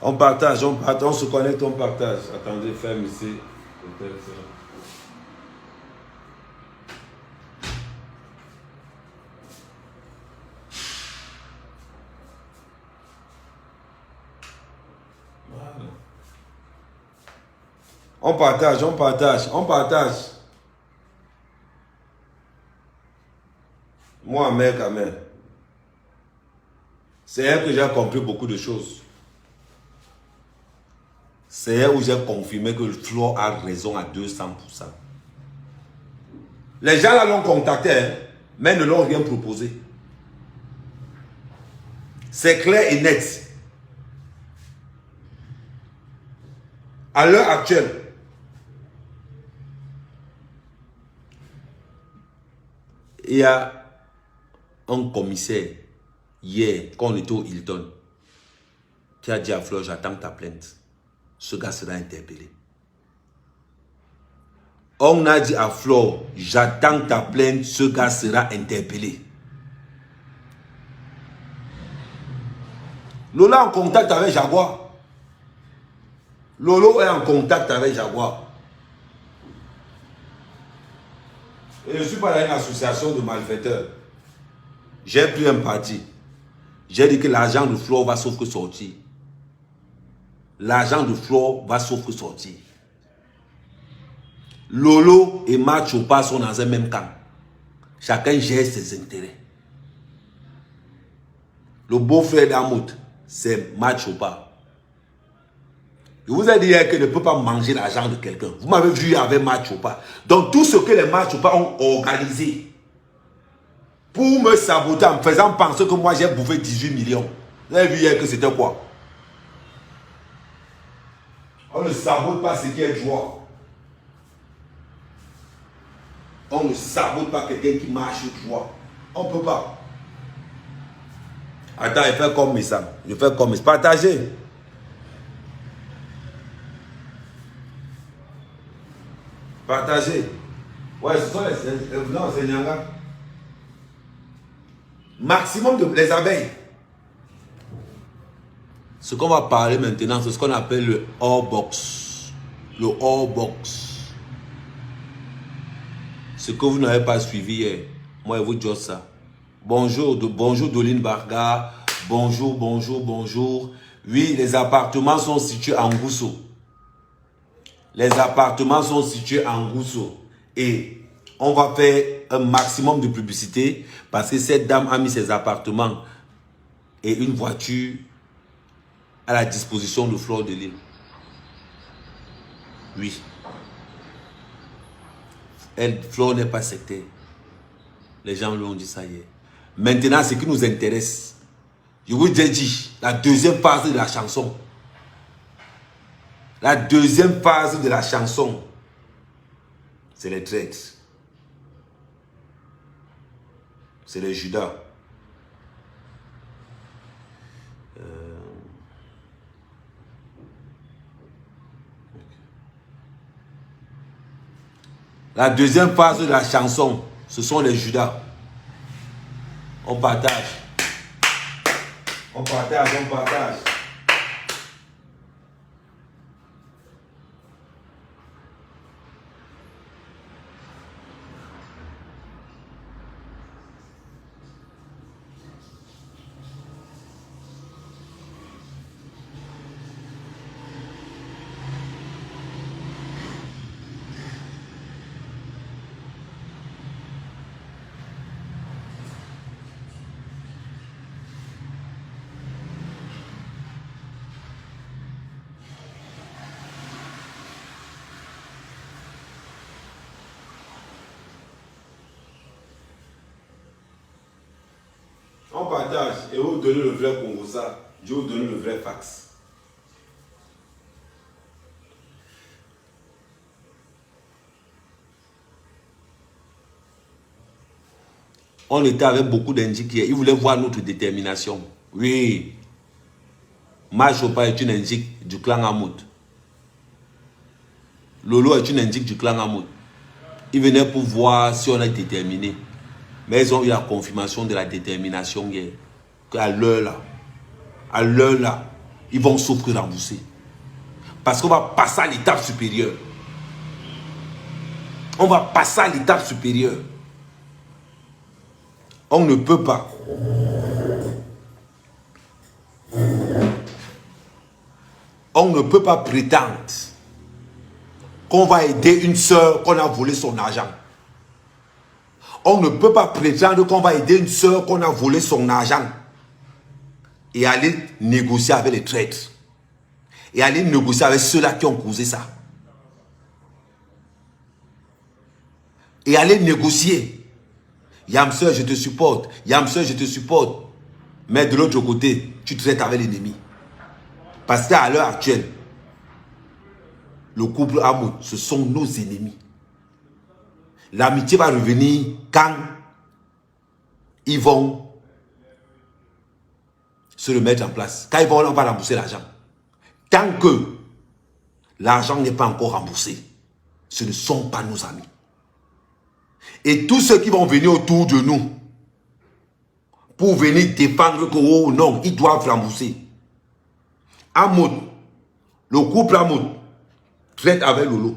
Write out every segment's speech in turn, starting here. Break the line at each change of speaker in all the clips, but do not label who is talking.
on se connecte, on partage. Attendez, ferme ici. Voilà. On partage. Moi, mec, amen. C'est elle que j'ai compris beaucoup de choses. C'est elle où j'ai confirmé que Flo a raison à 200%. Les gens là l'ont contacté, hein, mais ne l'ont rien proposé. C'est clair et net. À l'heure actuelle, il y a un commissaire, hier, quand on était au Hilton, qui a dit à Flo, j'attends ta plainte. Ce gars sera interpellé. On a dit à Flo, j'attends ta plainte, ce gars sera interpellé. Lola est en contact avec Jaguar. Lolo est en contact avec Jaguar. Et je ne suis pas dans une association de malfaiteurs. J'ai pris un parti. J'ai dit que l'argent de Flo va sauf que sortir. L'argent de Flo va sauf que sortir. Lolo et Machopa sont dans un même camp. Chacun gère ses intérêts. Le beau-frère d'Amout, c'est Machopa. Je vous ai dit qu'il ne peut pas manger l'argent de quelqu'un. Vous m'avez vu avec Machopa. Donc tout ce que les Machopa ont organisé pour me saboter en me faisant penser que moi j'ai bouffé 18 millions. Vous avez vu hier que c'était quoi? On ne sabote pas ce qui est joie. On ne sabote pas quelqu'un qui marche droit. On ne peut pas. Attends, je fais comme ça. Je fais comme ça. Partagez. Partagez. Ouais, ce sont les... Non, c'est Nyanga. Maximum de les abeilles. Ce qu'on va parler maintenant, c'est ce qu'on appelle le hors box. Le hors box. Ce que vous n'avez pas suivi hier, moi je vous dis ça. Bonjour, bonjour Doline Barga. Bonjour, bonjour, bonjour. Oui, les appartements sont situés en Gousso. Les appartements sont situés en Gousso. Et on va faire un maximum de publicité parce que cette dame a mis ses appartements et une voiture à la disposition de Fleur de Lille. Oui. Fleur n'est pas sectaire. Les gens lui ont dit ça hier. Maintenant, ce qui nous intéresse, je vous ai dit, la deuxième phase de la chanson. La deuxième phase de la chanson, c'est les traites. C'est les Judas. La deuxième phase de la chanson, ce sont les Judas. On partage. On partage, on partage. On partage et vous donnez le vrai Congo ça. Je vais vous donner le vrai fax. On était avec beaucoup d'indiques hier. Ils voulaient voir notre détermination. Oui. Machopa est une indique du clan Amout. Lolo est une indique du clan Amout. Ils venaient pour voir si on est déterminé. Mais ils ont eu la confirmation de la détermination hier. Qu'à l'heure là, ils vont souffrir rembourser. Parce qu'on va passer à l'étape supérieure. On va passer à l'étape supérieure. On ne peut pas. On ne peut pas prétendre qu'on va aider une soeur qu'on a volé son argent. On ne peut pas prétendre qu'on va aider une soeur qu'on a volé son argent et aller négocier avec les traîtres. Et aller négocier avec ceux-là qui ont causé ça. Et aller négocier. Yamseur, je te supporte. Yamseur, je te supporte. Mais de l'autre côté, tu traites avec l'ennemi. Parce qu'à l'heure actuelle, le couple amour, ce sont nos ennemis. L'amitié va revenir quand ils vont se le mettre en place. Quand ils vont, on va rembourser l'argent. Tant que l'argent n'est pas encore remboursé, ce ne sont pas nos amis. Et tous ceux qui vont venir autour de nous pour venir défendre que, oh non, ils doivent rembourser. Amoud, le couple Amoud traite avec Lolo.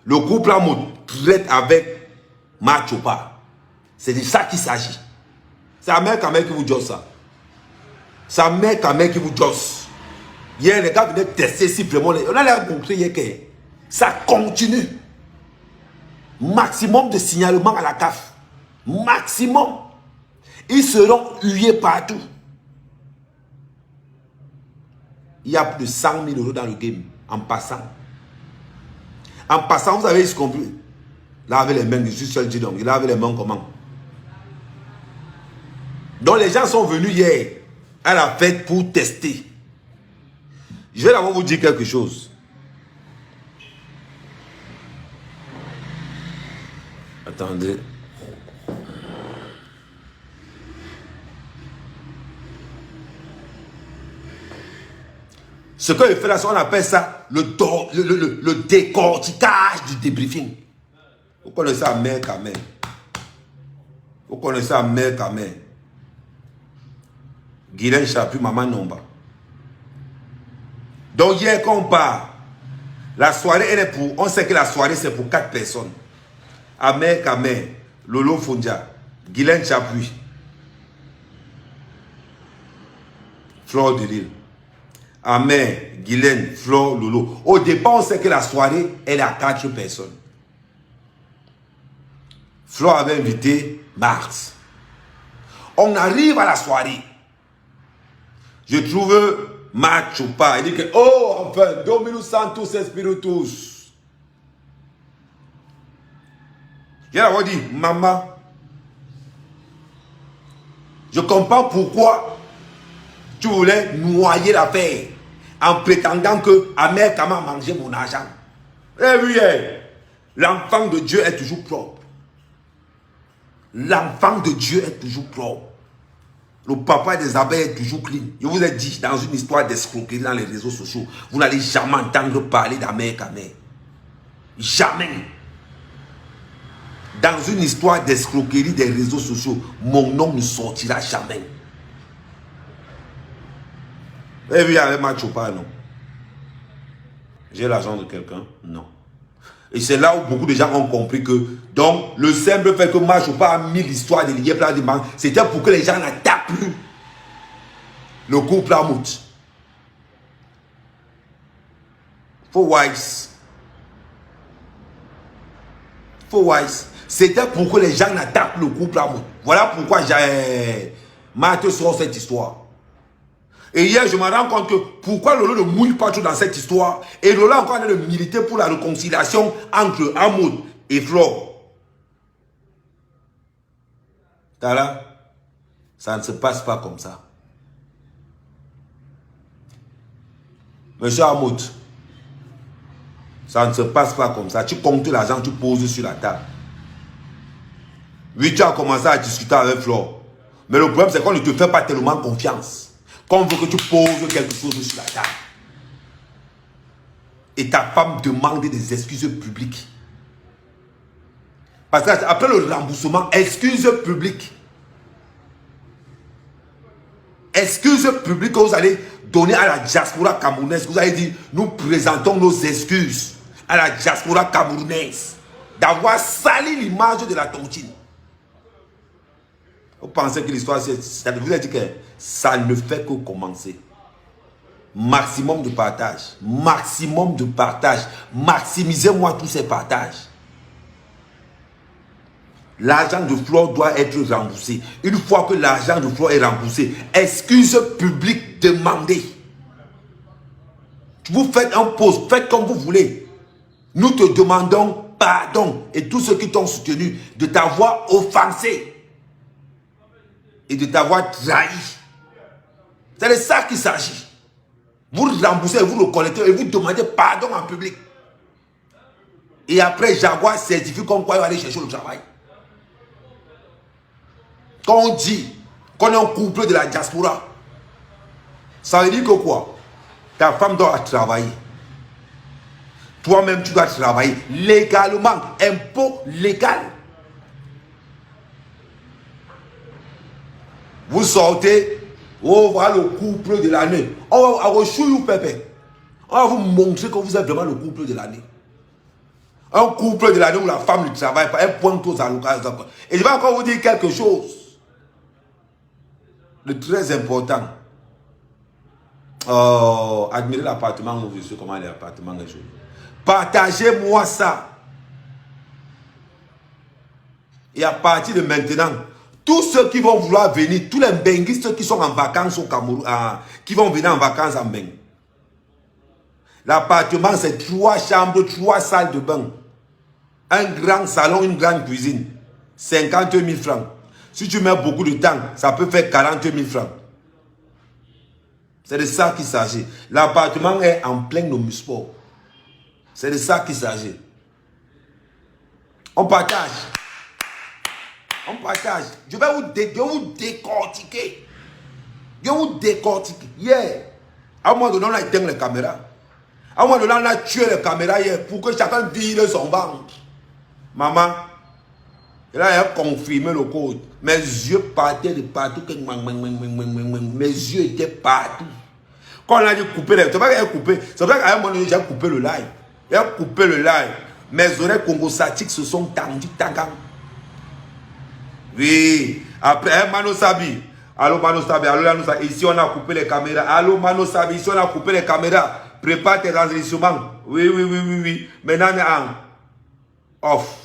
Le couple Amoud traite avec Machopa. C'est de ça qu'il s'agit. C'est la mère Kamel qui vous dit ça. C'est la mère Kamel qui vous dit. Hier, les gars venaient tester si vraiment... On a l'air montré hier que ça continue. Maximum de signalements à la CAF. Maximum. Ils seront hués partout. Il y a plus de 100 000 euros dans le game. En passant. En passant, vous avez compris. Lavez les mains, je suis seul, dis donc. Il lave les mains comment? Donc les gens sont venus hier à la fête pour tester. Je vais d'abord vous dire quelque chose. Attendez. Ce que je fais là, on appelle ça le décortiquage du débriefing. Vous connaissez ça, mère Kamel. Vous connaissez ça, mère Kamel. Guylaine Chapu, maman Nomba. Donc hier, quand on part, la soirée, elle est pour... On sait que la soirée, c'est pour 4 personnes. Amer Kamel, Lolo Fondia, Guylaine Chapu, Flore de Lille. Amer, Guylaine, Flore, Lolo. Au départ, on sait que la soirée, elle est à 4 personnes. Flore avait invité Mars. On arrive à la soirée. Je trouve Machopa. Il dit que, oh, enfin, Dominus Santos Espiritus. Je leur dit, maman, je comprends pourquoi tu voulais noyer l'affaire en prétendant que Amer Kama a mangé mon argent. Eh oui, l'enfant de Dieu est toujours propre. L'enfant de Dieu est toujours propre. Le papa des abeilles est toujours clean. Je vous ai dit, dans une histoire d'escroquerie dans les réseaux sociaux, vous n'allez jamais entendre parler d'Amer Kama. Jamais. Dans une histoire d'escroquerie des réseaux sociaux, mon nom ne sortira jamais. Et puis avec Machopa, non. J'ai l'argent de quelqu'un? Non. Et c'est là où beaucoup de gens ont compris que, donc, le simple fait que Machopa a mis l'histoire de l'IEP là dedans, c'était pour que les gens n'attaquent plus le couple Amout. For wise. For wise. C'était pour que les gens n'attaquent le couple Amout. Voilà pourquoi j'ai Mathieu sur cette histoire. Et hier, je me rends compte que pourquoi Lolo ne mouille pas trop dans cette histoire. Et Lolo encore en train de militer pour la réconciliation entre Amoud et Flore. Là, ça ne se passe pas comme ça. Monsieur Amoud, ça ne se passe pas comme ça. Tu comptes l'argent, tu poses sur la table. Oui, tu as commencé à discuter avec Flore. Mais le problème, c'est qu'on ne te fait pas tellement confiance. Quand on veut que tu poses quelque chose sur la table. Et ta femme demande des excuses publiques. Parce qu'après le remboursement, excuses publiques. Excuses publiques que vous allez donner à la diaspora camerounaise. Vous avez dit, nous présentons nos excuses à la diaspora camerounaise d'avoir sali l'image de la tontine. Vous pensez que l'histoire, ça vous a dit que ça ne fait que commencer. Maximum de partage. Maximum de partage. Maximisez-moi tous ces partages. L'argent de Flore doit être remboursé. Une fois que l'argent de Flore est remboursé, excuse publique demandée. Vous faites un post, faites comme vous voulez. Nous te demandons pardon et tous ceux qui t'ont soutenu de t'avoir offensé et de t'avoir trahi. C'est de ça qu'il s'agit. Vous remboursez, vous reconnaissez et vous demandez pardon en public. Et après, Jaguar certifie comme quoi il va aller chercher le travail. Quand on dit qu'on est un couple de la diaspora, ça veut dire que quoi? Ta femme doit travailler. Toi-même, tu dois travailler légalement. Impôt légal. Vous sortez, oh, voilà le couple de l'année. On va vous Pépé. On va vous montrer que vous êtes vraiment le couple de l'année. Un couple de l'année où la femme ne travaille pas, elle pointe aux allocations. Et je vais encore vous dire quelque chose de très important. Admirez l'appartement où je suis, comment l'appartement est joli. Partagez-moi ça. Et à partir de maintenant, tous ceux qui vont vouloir venir, tous les benguistes qui sont en vacances au Cameroun, qui vont venir en vacances en Beng. L'appartement, c'est 3 chambres, 3 salles de bain. Un grand salon, une grande cuisine. 50 000 francs. Si tu mets beaucoup de temps, ça peut faire 40 000 francs. C'est de ça qu'il s'agit. L'appartement est en plein Nomusport. C'est de ça qu'il s'agit. On partage. On partage. Je vais vous décortiquer. Je vais vous décortiquer. Hier, à un moment donné, on a éteint les caméras. À un moment donné, on a tué les caméras hier pour que chacun vire son ventre. Maman, et là, elle a confirmé le code. Mes yeux partaient de partout. Mes yeux étaient partout. Quand on a dit couper les... C'est pas qu'elle a coupé. C'est vrai qu'à un moment donné, j'ai coupé le live. Elle a coupé le live. Mes oreilles congosatiques se sont tendues. Oui. Après, Mano Sabi. Allô, Mano Sabi. Allô, Mano Sabi. Ici, on a coupé les caméras. Allô, Mano Sabi. Ici, on a coupé les caméras. Prépare tes enregistrements. Oui. Maintenant, on est en off.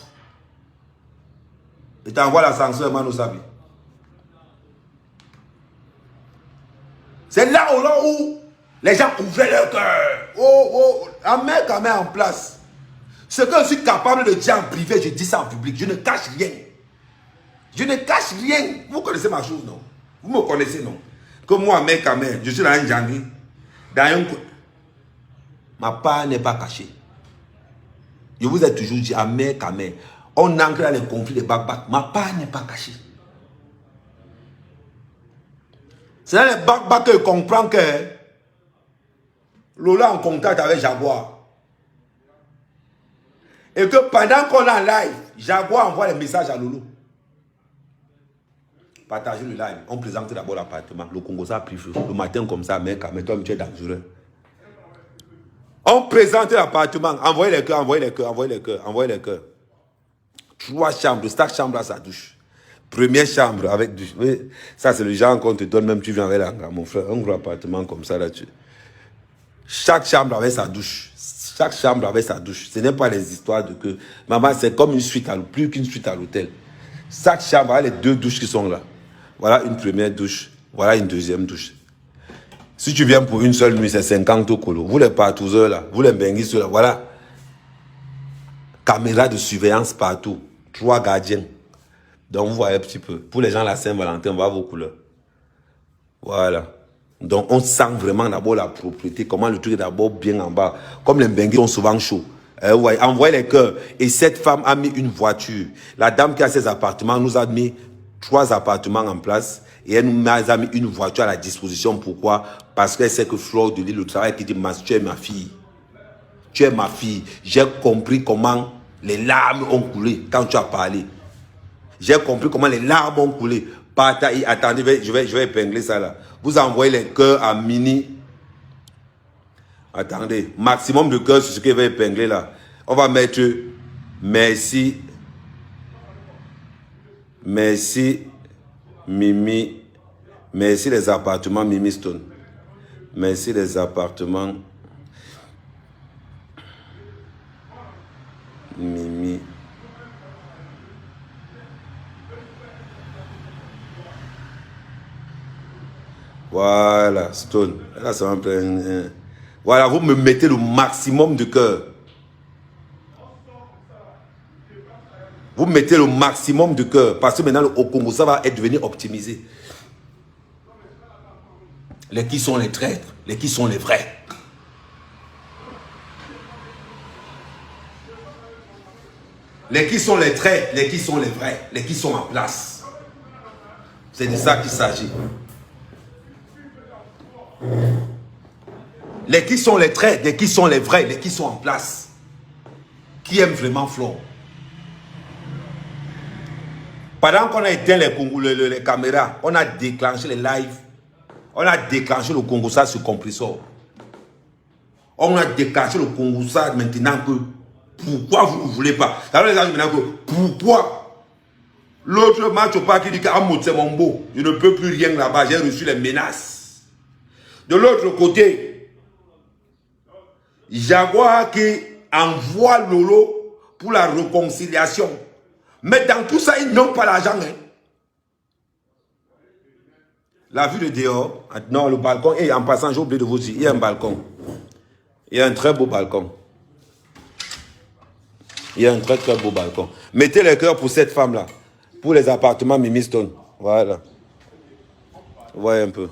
Et t'envoie l'ascenseur, Mano Sabi. C'est là où les gens ouvraient leur cœur. Un mec quand même en place. Ce que je suis capable de dire en privé, je dis ça en public. Je ne cache rien. Je ne cache rien. Vous connaissez ma chose, non? Vous me connaissez, non? Que moi, mec, quand même, je suis dans un janvier. Ma part n'est pas cachée. Je vous ai toujours dit, à mec, quand même, on ancre dans les conflits de bac-bac. Ma part n'est pas cachée. C'est dans les bac-bac que je comprends que Lola en contact avec Jaguar. Et que pendant qu'on est en live, Jaguar envoie les messages à Lolo. Partagez le live. On présente d'abord l'appartement. Le Congo ça a pris feu. Le matin comme ça, mec, toi, tu es dangereux. On présente l'appartement. Envoyez les cœurs, envoyez les cœurs, envoyez les cœurs, envoyez les cœurs. 3 chambres. Chaque chambre a sa douche. Première chambre avec douche. Oui, ça, c'est le genre qu'on te donne, même tu viens avec mon frère. Un gros appartement comme ça là-dessus. Chaque chambre avait sa douche. Chaque chambre avait sa douche. Ce n'est pas les histoires de que... Maman, c'est comme une suite, plus qu'une suite à l'hôtel. Chaque chambre a les 2 douches qui sont là. Voilà une première douche. Voilà une deuxième douche. Si tu viens pour une seule nuit, c'est 50 au colo. Vous les partouzeurs là, vous les benguistes là, voilà. Caméra de surveillance partout. 3 gardiens. Donc vous voyez un petit peu. Pour les gens la Saint-Valentin, on va vos couleurs. Voilà. Donc on sent vraiment d'abord la propriété. Comment le truc est d'abord bien en bas. Comme les benguis sont souvent chauds. Vous voyez, envoyez les cœurs. Et cette femme a mis une voiture. La dame qui a ses appartements nous a mis 3 appartements en place. Et elle nous a mis une voiture à la disposition. Pourquoi? Parce qu'elle sait que Flore de Lille, le travail qui dit, tu es ma fille. Tu es ma fille. J'ai compris comment les larmes ont coulé quand tu as parlé. J'ai compris comment les larmes ont coulé. Attendez, je vais épingler ça là. Vous envoyez les cœurs à Mini Attendez, maximum de cœur sur ce qu'il va épingler là. On va mettre merci. Merci Mimi. Merci les appartements Mimi Stone. Merci les appartements Mimi. Voilà, Stone. Là, ça va me... Voilà, vous me mettez le maximum de cœur. Vous mettez le maximum de cœur. Parce que maintenant, au Congo, ça va être devenu optimisé. Les qui sont les traîtres, les qui sont les vrais. Les qui sont les traîtres, les qui sont les vrais, les qui sont en place. C'est de ça qu'il s'agit. Les qui sont les traîtres, les qui sont les vrais, les qui sont en place. Qui aiment vraiment Flore. Pendant qu'on a éteint les caméras, on a déclenché les lives. On a déclenché le Congo-ça sur compresseur. On a déclenché le Congo-ça maintenant que pourquoi vous ne voulez pas. Alors les gens maintenant que pourquoi l'autre match au parc qui dit qu'Amout c'est mon beau, je ne peux plus rien là-bas, j'ai reçu les menaces. De l'autre côté, Jaguar qui envoie Lolo pour la réconciliation. Mais dans tout ça, ils n'ont pas l'argent. Hein. La vue de dehors, non, le balcon, et en passant, j'ai oublié de vous dire, il y a un balcon. Il y a un très beau balcon. Il y a un très très beau balcon. Mettez les cœurs pour cette femme-là. Pour les appartements Mimi Stone. Voilà. Vous voyez un peu.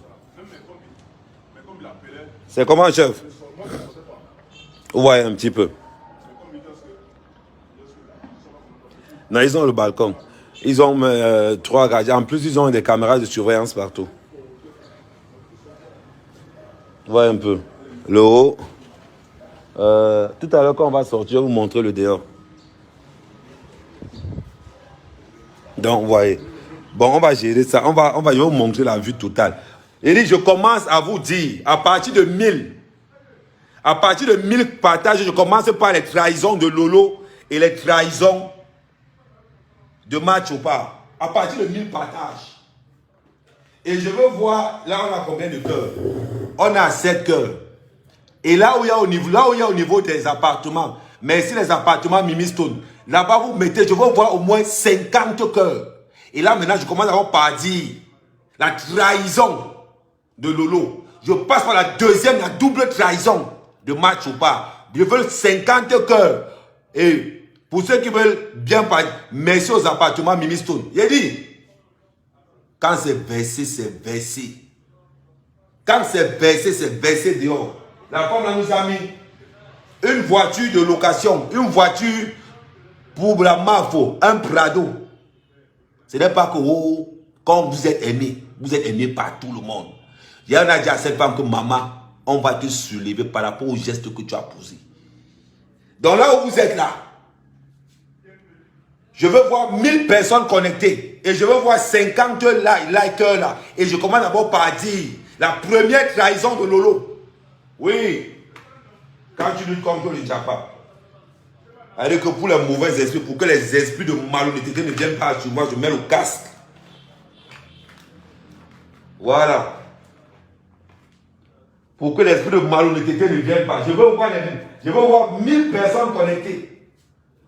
C'est comment, chef? Vous voyez un petit peu. Non, ils ont le balcon. Ils ont 3 gardiens. En plus, ils ont des caméras de surveillance partout. Vous voyez un peu. Le haut. Tout à l'heure, quand on va sortir, je vais vous montrer le dehors. Donc, vous voyez. Bon, on va gérer ça. Je vais vous montrer la vue totale. Et dit, je commence à vous dire, à partir de 1000 partages, je commence par les trahisons de Lolo et les trahisons de Match au pas. À partir de 1000 partages. Et je veux voir, là on a combien de cœurs? On a 7 cœurs. Et là où il y a au niveau des appartements, merci les appartements Mimi Stone, là-bas vous mettez, je veux voir au moins 50 cœurs. Et là maintenant je commence à voir par dire la trahison de Lolo. Je passe par la deuxième, la double trahison de Match ou pas. Je veux 50 cœurs. Et pour ceux qui veulent bien parler, merci aux appartements Mimi Stone. Il a dit, quand c'est versé, c'est versé. Quand c'est versé dehors. La femme là nous a mis une voiture de location, une voiture pour la MAFO, un Prado. Ce n'est pas que quand vous êtes aimé par tout le monde. Il y en a dit à cette femme que maman, on va te soulever par rapport au geste que tu as posé. Donc là où vous êtes là, je veux voir 1000 personnes connectées et je veux voir 50 likers là. Et je commence d'abord par dire la première trahison de Lolo. Oui, quand tu luttes contre le Japa, c'est-à-dire que pour les mauvais esprits, pour que les esprits de malhonnêteté ne viennent pas sur moi, je mets le casque. Voilà. Pour que l'esprit de malhonnêteté ne vienne pas. Je veux voir 1000 personnes connectées.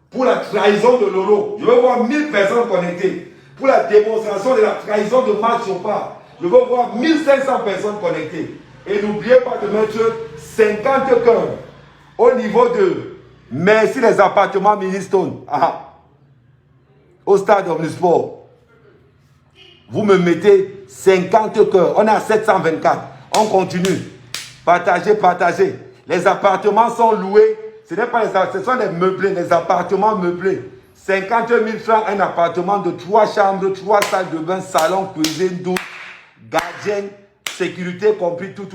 Pour la trahison de Lolo. Je veux voir 1000 personnes connectées. Pour la démonstration de la trahison de Marc Chopard. Je veux voir 1500 personnes connectées. Et n'oubliez pas de mettre 50 cœurs au niveau de merci les appartements Mimi Stone. Au stade Omnisport. Vous me mettez 50 cœurs. On est à 724. On continue. Partagez. Les appartements sont loués. Ce sont des meublés, les appartements meublés. 50 000 francs, un appartement de 3 chambres, 3 salles de bain, salon, cuisine, douche, gardien, sécurité compris, tout.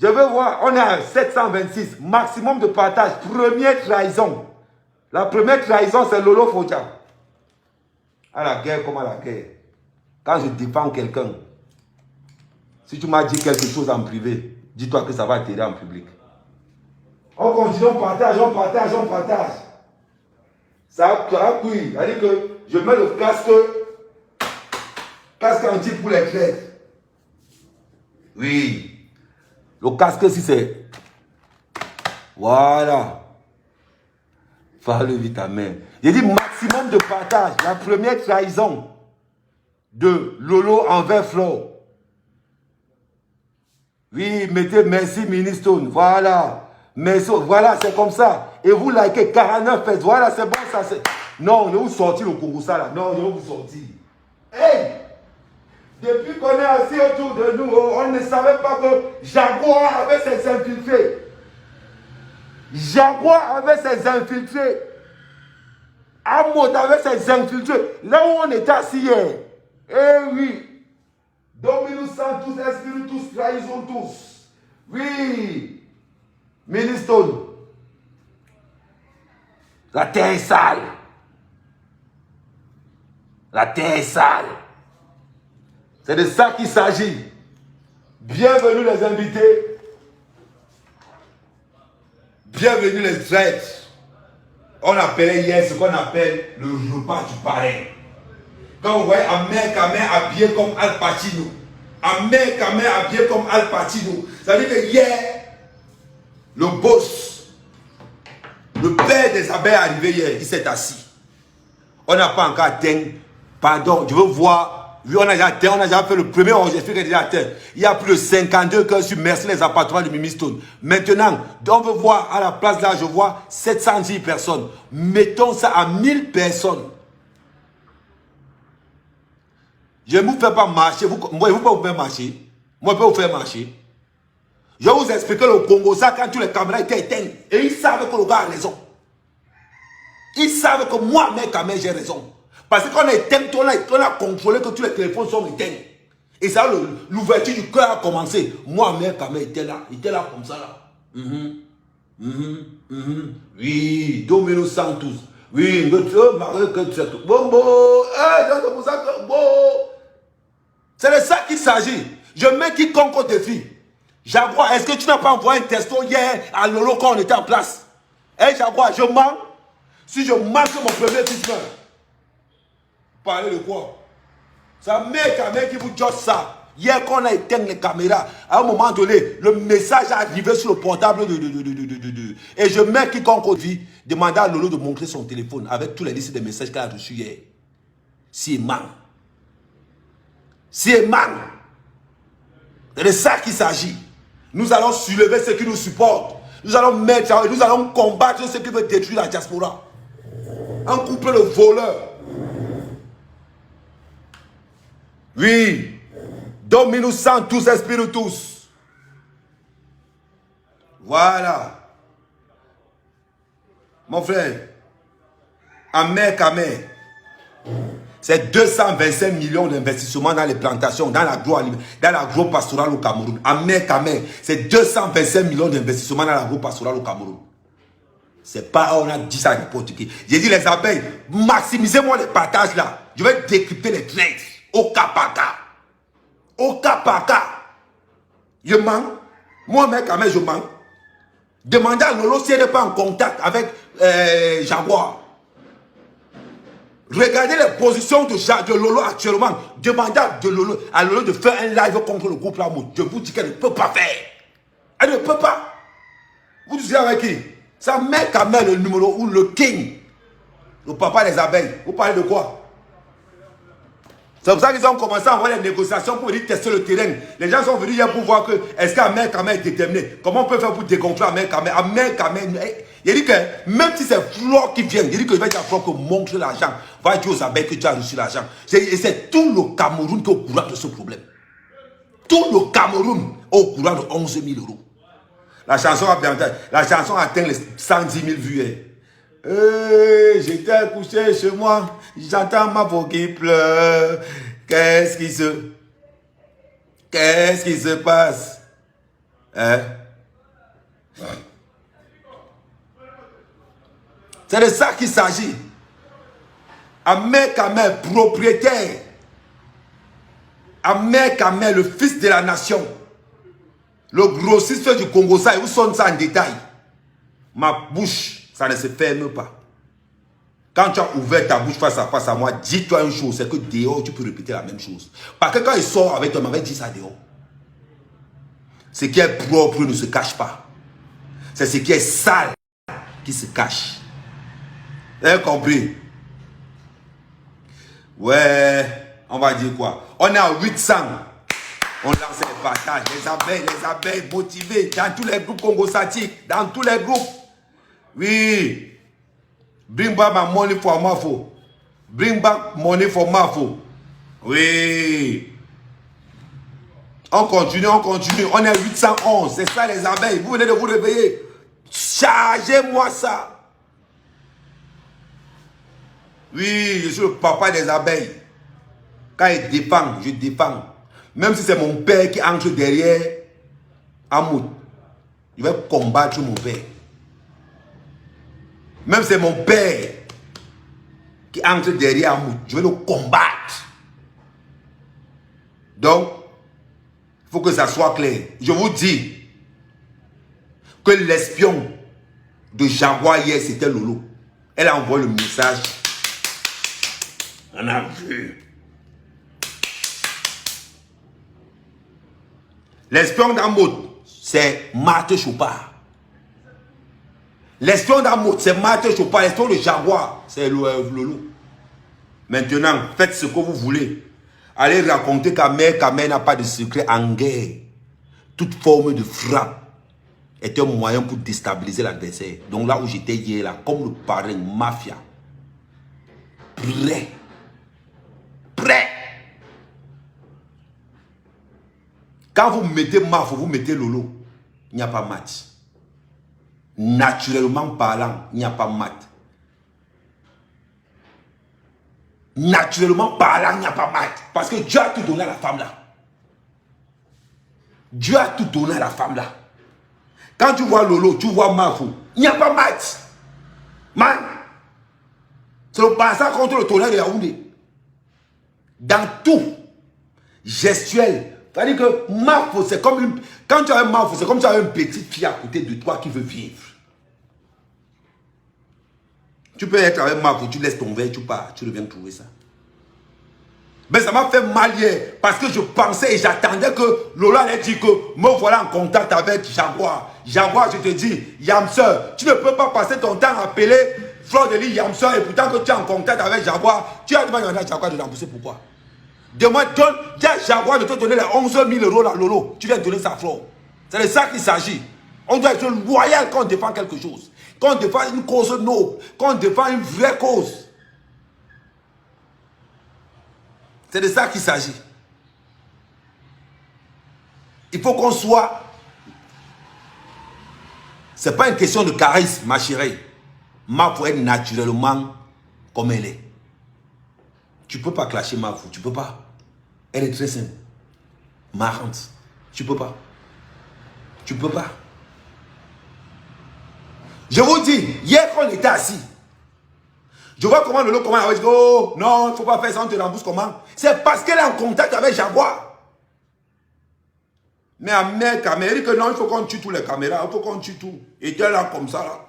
Je veux voir, on est à 726, maximum de partage, première trahison. La première trahison, c'est Lolo Focha. À la guerre comme à la guerre. Quand je défends quelqu'un, si tu m'as dit quelque chose en privé, Dis-toi que ça va t'aider en public. On continue, on partage, on partage, on partage. Ça a pris. C'est-à-dire que je mets le casque anti pour les crêtes. Oui. Le casque, si c'est... Voilà. Parle vite, amen. J'ai dit maximum de partage. La première trahison de Lolo envers Flo. Oui, mettez merci ministre. Voilà. Merci. Voilà, c'est comme ça. Et vous likez 49 personnes. Voilà, c'est bon ça. Non, ne vous sortez le Congo ça là. Non, ne vous sortez. Hey! Depuis qu'on est assis autour de nous, on ne savait pas que Jaguar avait ses infiltrés. Jaguar avait ses infiltrés. Amod avait ses infiltrés. Là où on était assis hier. Eh oui. Dominus Sanctus Espiritus trahison tous. Oui. Ministone. La terre est sale. La terre est sale. C'est de ça qu'il s'agit. Bienvenue les invités. Bienvenue les traîtres. On appelait hier ce qu'on appelle le repas du parrain. Quand vous voyez Ahmed Kamel habillé comme Al Pacino. Ahmed Kamel habillé comme Al Pacino. Ça veut dire que hier, le boss, le père des abeilles est arrivé hier. Il s'est assis. On n'a pas encore atteint. Pardon, je veux voir. Oui, on a déjà fait le premier enregistrement qui est déjà atteint. Il y a plus de 52 cœurs sur Merci les appartements de Mimi Stone. Maintenant, on veut voir à la place là, je vois 710 personnes. Mettons ça à 1000 personnes. Je ne vous fais pas marcher. Moi, je ne peux pas vous faire marcher. Moi, je peux vous faire marcher. Je vais vous expliquer le Congo, ça quand tous les caméras étaient éteintes. Et ils savent que le gars a raison. Ils savent que moi, mec, quand même, j'ai raison. Parce qu'on a éteint, on a contrôlé que tous les téléphones sont éteints. Et ça, l'ouverture du cœur a commencé. Moi, mec, quand même, il était là comme ça, là. Oui, Dominus Sanctus. Oui, c'est de ça qu'il s'agit. Je mets quiconque au défi. Jaguar, est-ce que tu n'as pas envoyé un texto hier à Lolo quand on était en place? Eh, Jaguar, je mens. Si je manque mon premier fils meurt. Parler de quoi? Ça met un mec qui vous dit ça. Hier, quand on a éteint les caméras, à un moment donné, le message est arrivé sur le portable et je mets quiconque vie demander à Lolo de montrer son téléphone avec tous les listes de messages qu'elle a reçus hier. Si man. Si man. C'est de ça qu'il s'agit. Nous allons soulever ceux qui nous supportent. Nous allons mettre, nous allons combattre ceux qui veulent détruire la diaspora. Un couple de voleurs. Oui. Dominus Sanctus Espiritus. Voilà. Mon frère. Amen, Amen. C'est 225 millions d'investissements dans les plantations, dans l'agro-pastoral au Cameroun. Amen, Amen. C'est 225 millions d'investissements dans l'agro-pastoral au Cameroun. C'est pas, on a dit ça à n'importe qui. J'ai dit les abeilles, maximisez-moi les partages là. Je vais décrypter les traits. Au cas par cas. Au cas par cas. Je mens. Moi, mec, quand même, je mens. Demandez à Lolo si elle n'est pas en contact avec Jaguar. Regardez les positions de Lolo actuellement. Demandez à Lolo de faire un live contre le groupe Lamour. Je vous dis qu'elle ne peut pas faire. Elle ne peut pas. Vous disiez avec qui? Ça met quand même le numéro ou le king. Le papa des abeilles. Vous parlez de quoi? C'est pour ça qu'ils ont commencé à avoir les négociations pour venir tester le terrain. Les gens sont venus hier pour voir que est-ce qu'Amer Kamel est déterminé. Comment on peut faire pour décontrôler Amer Kamel? Amer Kamel, il dit que même si c'est Flore qui vient, il dit que je vais dire à Flore que montre l'argent. Va dire aux abeilles que tu as reçu l'argent. Et c'est tout le Cameroun qui est au courant de ce problème. Tout le Cameroun est au courant de 11 000 €. La chanson a atteint les 110 000 vues. J'étais couché chez moi, j'entends ma voix qui pleure. Qu'est-ce qui se passe? Hein? C'est de ça qu'il s'agit. Amer Kamel, propriétaire. Amer Kamel, le fils de la nation. Le grossiste du Congo, ça, il vous sonne ça en détail. Ma bouche, ça ne se ferme pas. Quand tu as ouvert ta bouche face à moi, dis-toi une chose, c'est que dehors, tu peux répéter la même chose. Parce que quand il sort avec toi, il m'avait dit ça dehors. Ce qui est propre ne se cache pas. C'est ce qui est sale qui se cache. Vous avez compris? Ouais, on va dire quoi? On est à 800. On lance les partages, les abeilles motivées dans tous les groupes congosatiques, dans tous les groupes. Oui. Bring back my money for Mafo. Bring back money for Mafo. Oui. On continue, on continue. On est à 811. C'est ça les abeilles. Vous venez de vous réveiller. Chargez-moi ça. Oui, je suis le papa des abeilles. Quand il défend, je défends. Même si c'est mon père qui entre derrière Amoud, je vais combattre mon père. Même si c'est mon père qui entre derrière Amoud, je vais le combattre. Donc, il faut que ça soit clair. Je vous dis que l'espion de Jaguar hier, c'était Lolo. Elle a envoyé le message. On a vu. L'espion d'Amoud, c'est Marthe Chopard. L'espion d'Amoud, c'est Marthe Chopard. L'espion de Jaguar, c'est Lolo. Maintenant, faites ce que vous voulez. Allez raconter qu'Amer n'a pas de secret en guerre. Toute forme de frappe est un moyen pour déstabiliser l'adversaire. Donc là où j'étais hier, là, comme le parrain mafia, prêt. Prêt. Quand vous mettez Mafo, vous mettez Lolo, il n'y a pas match. Naturellement parlant, il n'y a pas match. Naturellement parlant, il n'y a pas match. Parce que Dieu a tout donné à la femme là. Dieu a tout donné à la femme là. Quand tu vois Lolo, tu vois Mafo, il n'y a pas match. Man, c'est le passage contre le tonnerre de Yaoundé. Dans tout, gestuel. C'est-à-dire que Mafo, c'est comme une... Quand tu as un Mafo, c'est comme si tu as une petite fille à côté de toi qui veut vivre. Tu peux être avec Mafo, tu laisses ton verre, tu pars, tu reviens trouver ça. Mais ça m'a fait mal hier, parce que je pensais et j'attendais que Lola allait dire que me voilà en contact avec Jaguar. Jaguar, je te dis, Yamseur, tu ne peux pas passer ton temps à appeler Fleur de Lys Yamseur et pourtant que tu es en contact avec Jaguar, tu as demandé à Jaguar de l'embaucher, pourquoi? Dis-à Jaguar de te donner les 11 000 € là, Lolo. Tu viens de donner ça, Flore. C'est de ça qu'il s'agit. On doit être loyal quand on défend quelque chose. Quand on défend une cause noble. Quand on défend une vraie cause. C'est de ça qu'il s'agit. Il faut qu'on soit... Ce n'est pas une question de charisme, ma chérie. Mafo est naturellement comme elle est. Tu ne peux pas clasher Mafo, tu ne peux pas. Elle est très simple. Marrante. Tu ne peux pas. Tu ne peux pas. Je vous dis, hier quand on était assis, je vois comment Lolo comment elle dit, oh non, il ne faut pas faire ça, on te rembourse comment? C'est parce qu'elle est en contact avec Jaguar. Mais à mec, elle dit que non, il faut qu'on tue tous les caméras, il faut qu'on tue tout. Et tu es là comme ça, là.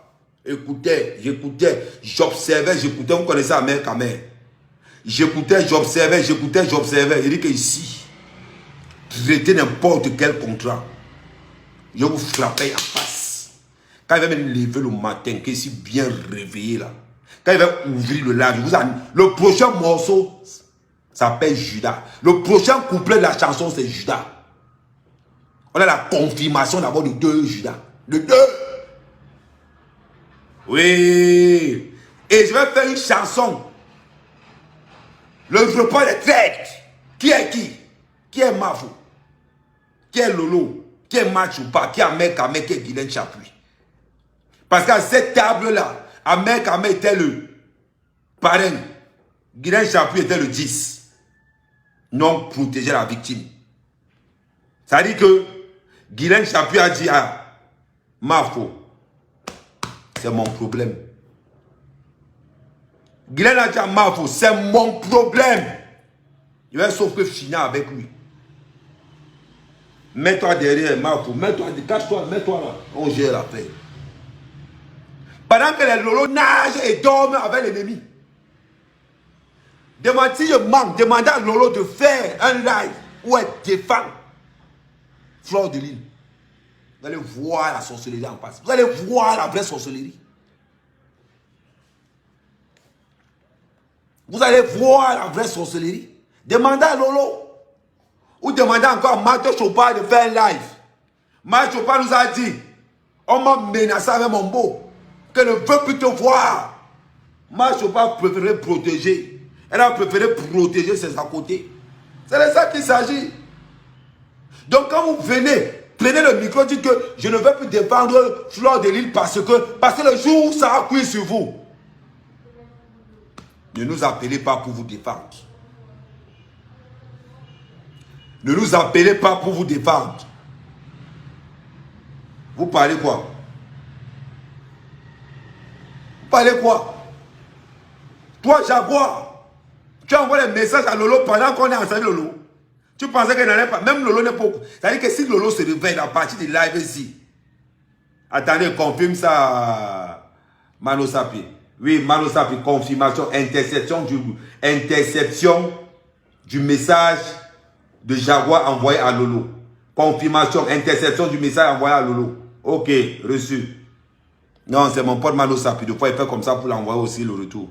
Écoutez, j'écoutais, j'observais, j'écoutais, vous connaissez la mère Kamer. J'écoutais, j'observais, j'écoutais, j'observais. Il dit que ici, traitez n'importe quel contrat. Je vous frappais en face. Quand il va me lever le matin, que je suis bien réveillé là. Quand il va ouvrir le live, le prochain morceau s'appelle Judas. Le prochain couplet de la chanson, c'est Judas. On a la confirmation d'abord de 2 Judas. De 2. Oui. Et je vais faire une chanson. Le repas des traites. Qui est qui? Qui est Mafo? Qui est Lolo? Qui est Machoupa? Qui est Amer Kamer? Qui est Guylaine Chapuis? Parce qu'à cette table-là, Amer Kamer était le parrain. Guylaine Chapuis était le 10. Non, protéger la victime. Ça dit que Guylaine Chapuis a dit à Mafo, c'est mon problème. Guylaine a dit à Mafo, c'est mon problème. Il va sauf que finir avec lui. Mets-toi derrière, Marco. Mets-toi, cache-toi, mets-toi là. On gère la paix. Pendant que les lolos nagent et dorment avec l'ennemi. Si je manque, demandez à Lolo de faire un live où elle défend Fleur de Lys. Vous allez voir la sorcellerie en face. Vous allez voir la vraie sorcellerie. Vous allez voir la vraie sorcellerie. Demandez à Lolo. Ou demandez encore à Mato Chopa de faire un live. Mato Chopa nous a dit, on m'a menacé avec mon beau, que ne veut plus te voir. Mato Chopa préférait protéger. Elle a préféré protéger ses à côté. C'est de ça qu'il s'agit. Donc quand vous venez, prenez le micro, dites que je ne vais plus défendre Fleur de Lys parce que le jour où ça a cuit sur vous. Ne nous appelez pas pour vous défendre. Ne nous appelez pas pour vous défendre. Vous parlez quoi? Vous parlez quoi? Toi, Jaguar, tu envoies les messages à Lolo pendant qu'on est ensemble, Lolo. Tu pensais qu'elle n'allait pas. Même Lolo n'est pas. C'est-à-dire que si Lolo se réveille à partir du live ici. Attendez, confirme ça, Mano Sapi. Oui, Mano Sapi, confirmation, interception du message de Jaguar envoyé à Lolo. Confirmation, interception du message envoyé à Lolo. Ok, reçu. Non, c'est mon pote Mano Sapi. Des fois, il fait comme ça pour l'envoyer aussi le retour.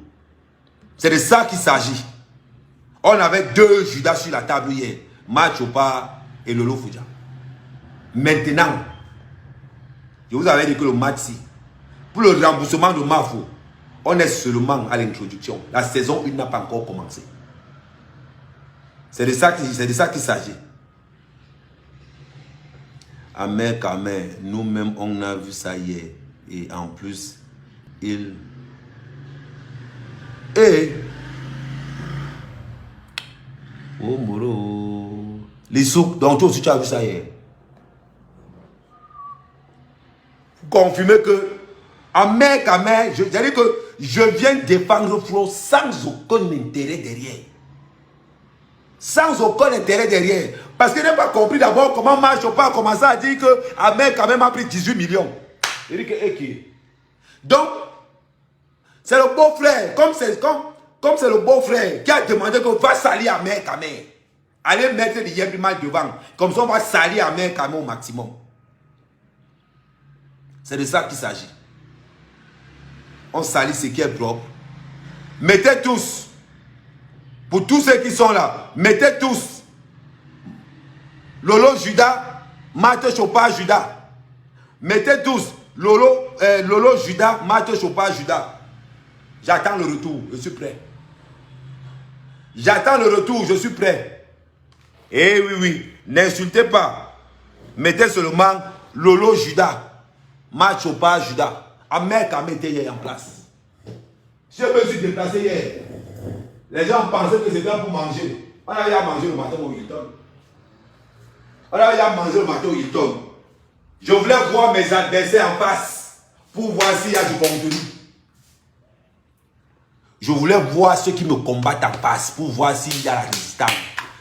C'est de ça qu'il s'agit. On avait deux Judas sur la table hier. Mato Chopa et Lolo Foudia. Maintenant, je vous avais dit que le match, pour le remboursement de Mafo, on est seulement à l'introduction. La saison 1 n'a pas encore commencé. C'est de ça qu'il s'agit. Amen, amen. Nous-mêmes, on a vu ça hier. Et en plus, il... Et... Oh, Moro. Les souks, donc toi aussi tu as vu ça hier. Confirmez que, amen, j'ai dit que je viens défendre Flo sans aucun intérêt derrière. Sans aucun intérêt derrière. Parce qu'il n'a pas compris d'abord comment Mato Chopa a commencé à dire que Amen quand même a pris 18 millions. Il dit que qui? Donc, c'est le beau-frère, comme c'est le beau-frère qui a demandé que va salir Amen quand même. Allez mettre le Yébimal devant. Comme ça, on va salir Amen quand même au maximum. C'est de ça qu'il s'agit. On salit ce qui est propre. Mettez tous, pour tous ceux qui sont là, mettez tous Lolo Judas, Mato Chopa Judas. Mettez tous Lolo Judas, Mato Chopa Judas. J'attends le retour, je suis prêt. J'attends le retour, je suis prêt. Eh oui, n'insultez pas. Mettez seulement Lolo Judas, Mato Chopa Judas. Amen quand même était en place. Je me suis déplacé hier. Les gens pensaient que c'était pour manger. On avait à manger le matin au Hilton. On avait à manger le matin au Hilton. Je voulais voir mes adversaires en face pour voir s'il y a du contenu. Je voulais voir ceux qui me combattent en face pour voir s'il y a la résistance.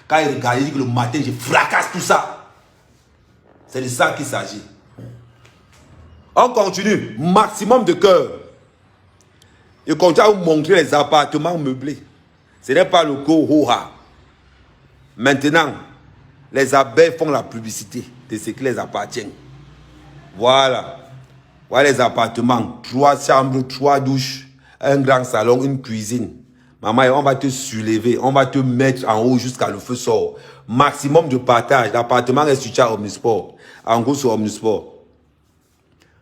Quand ils regardaient, ils disent que le matin, je fracasse tout ça. C'est de ça qu'il s'agit. On continue. Maximum de cœur. Je continue à vous montrer les appartements meublés. Ce n'est pas le Kohoha. Maintenant, les abeilles font la publicité de ce qui les appartient. Voilà. Voilà les appartements. 3 chambres, 3 douches, un grand salon, une cuisine. Maman, on va te soulever, on va te mettre en haut jusqu'à le feu sort. Maximum de partage. L'appartement est situé à Omnisport. En gros, sur Omnisport.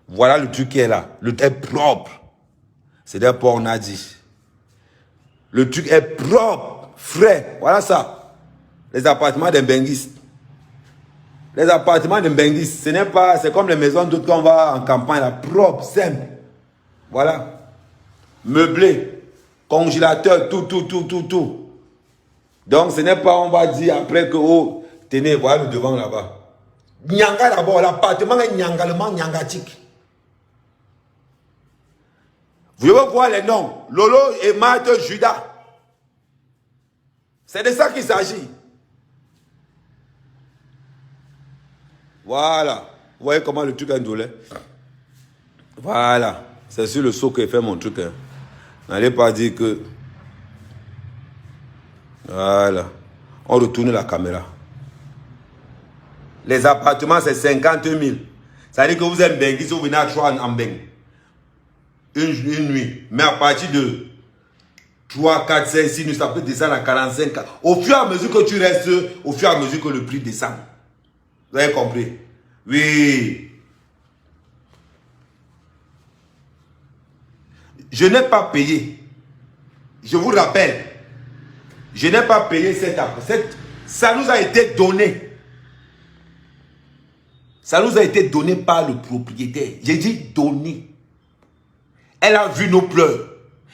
Voilà le truc qui est là. Le truc est propre. C'est d'abord on a dit. Le truc est propre, frais. Voilà ça. Les appartements d'un benguiste. Les appartements d'un benguiste, ce n'est pas, c'est comme les maisons d'autres qu'on va en campagne, là, propre, simple. Voilà. Meublé, congélateur, tout. Donc ce n'est pas, on va dire après que, oh, tenez, voilà le devant là-bas. Nyanga d'abord, l'appartement est nyangalement nyangatique. Vous voulez voir les noms? Lolo et Mato Judas. C'est de ça qu'il s'agit. Voilà. Vous voyez comment le truc est indolent? Voilà. C'est sur le saut que fait mon truc. Hein. N'allez pas dire que... Voilà. On retourne la caméra. Les appartements, c'est 50 000. Ça veut dire que vous êtes bengi si vous venez à 3 en beng. Une nuit. Mais à partir de 3, 4, 5, 6 nuits, ça peut descendre à 45. Au fur et à mesure que tu restes, au fur et à mesure que le prix descend. Vous avez compris? Oui. Je n'ai pas payé. Je vous rappelle. Je n'ai pas payé ça nous a été donné. Ça nous a été donné par le propriétaire. J'ai dit donné. Elle a vu nos pleurs.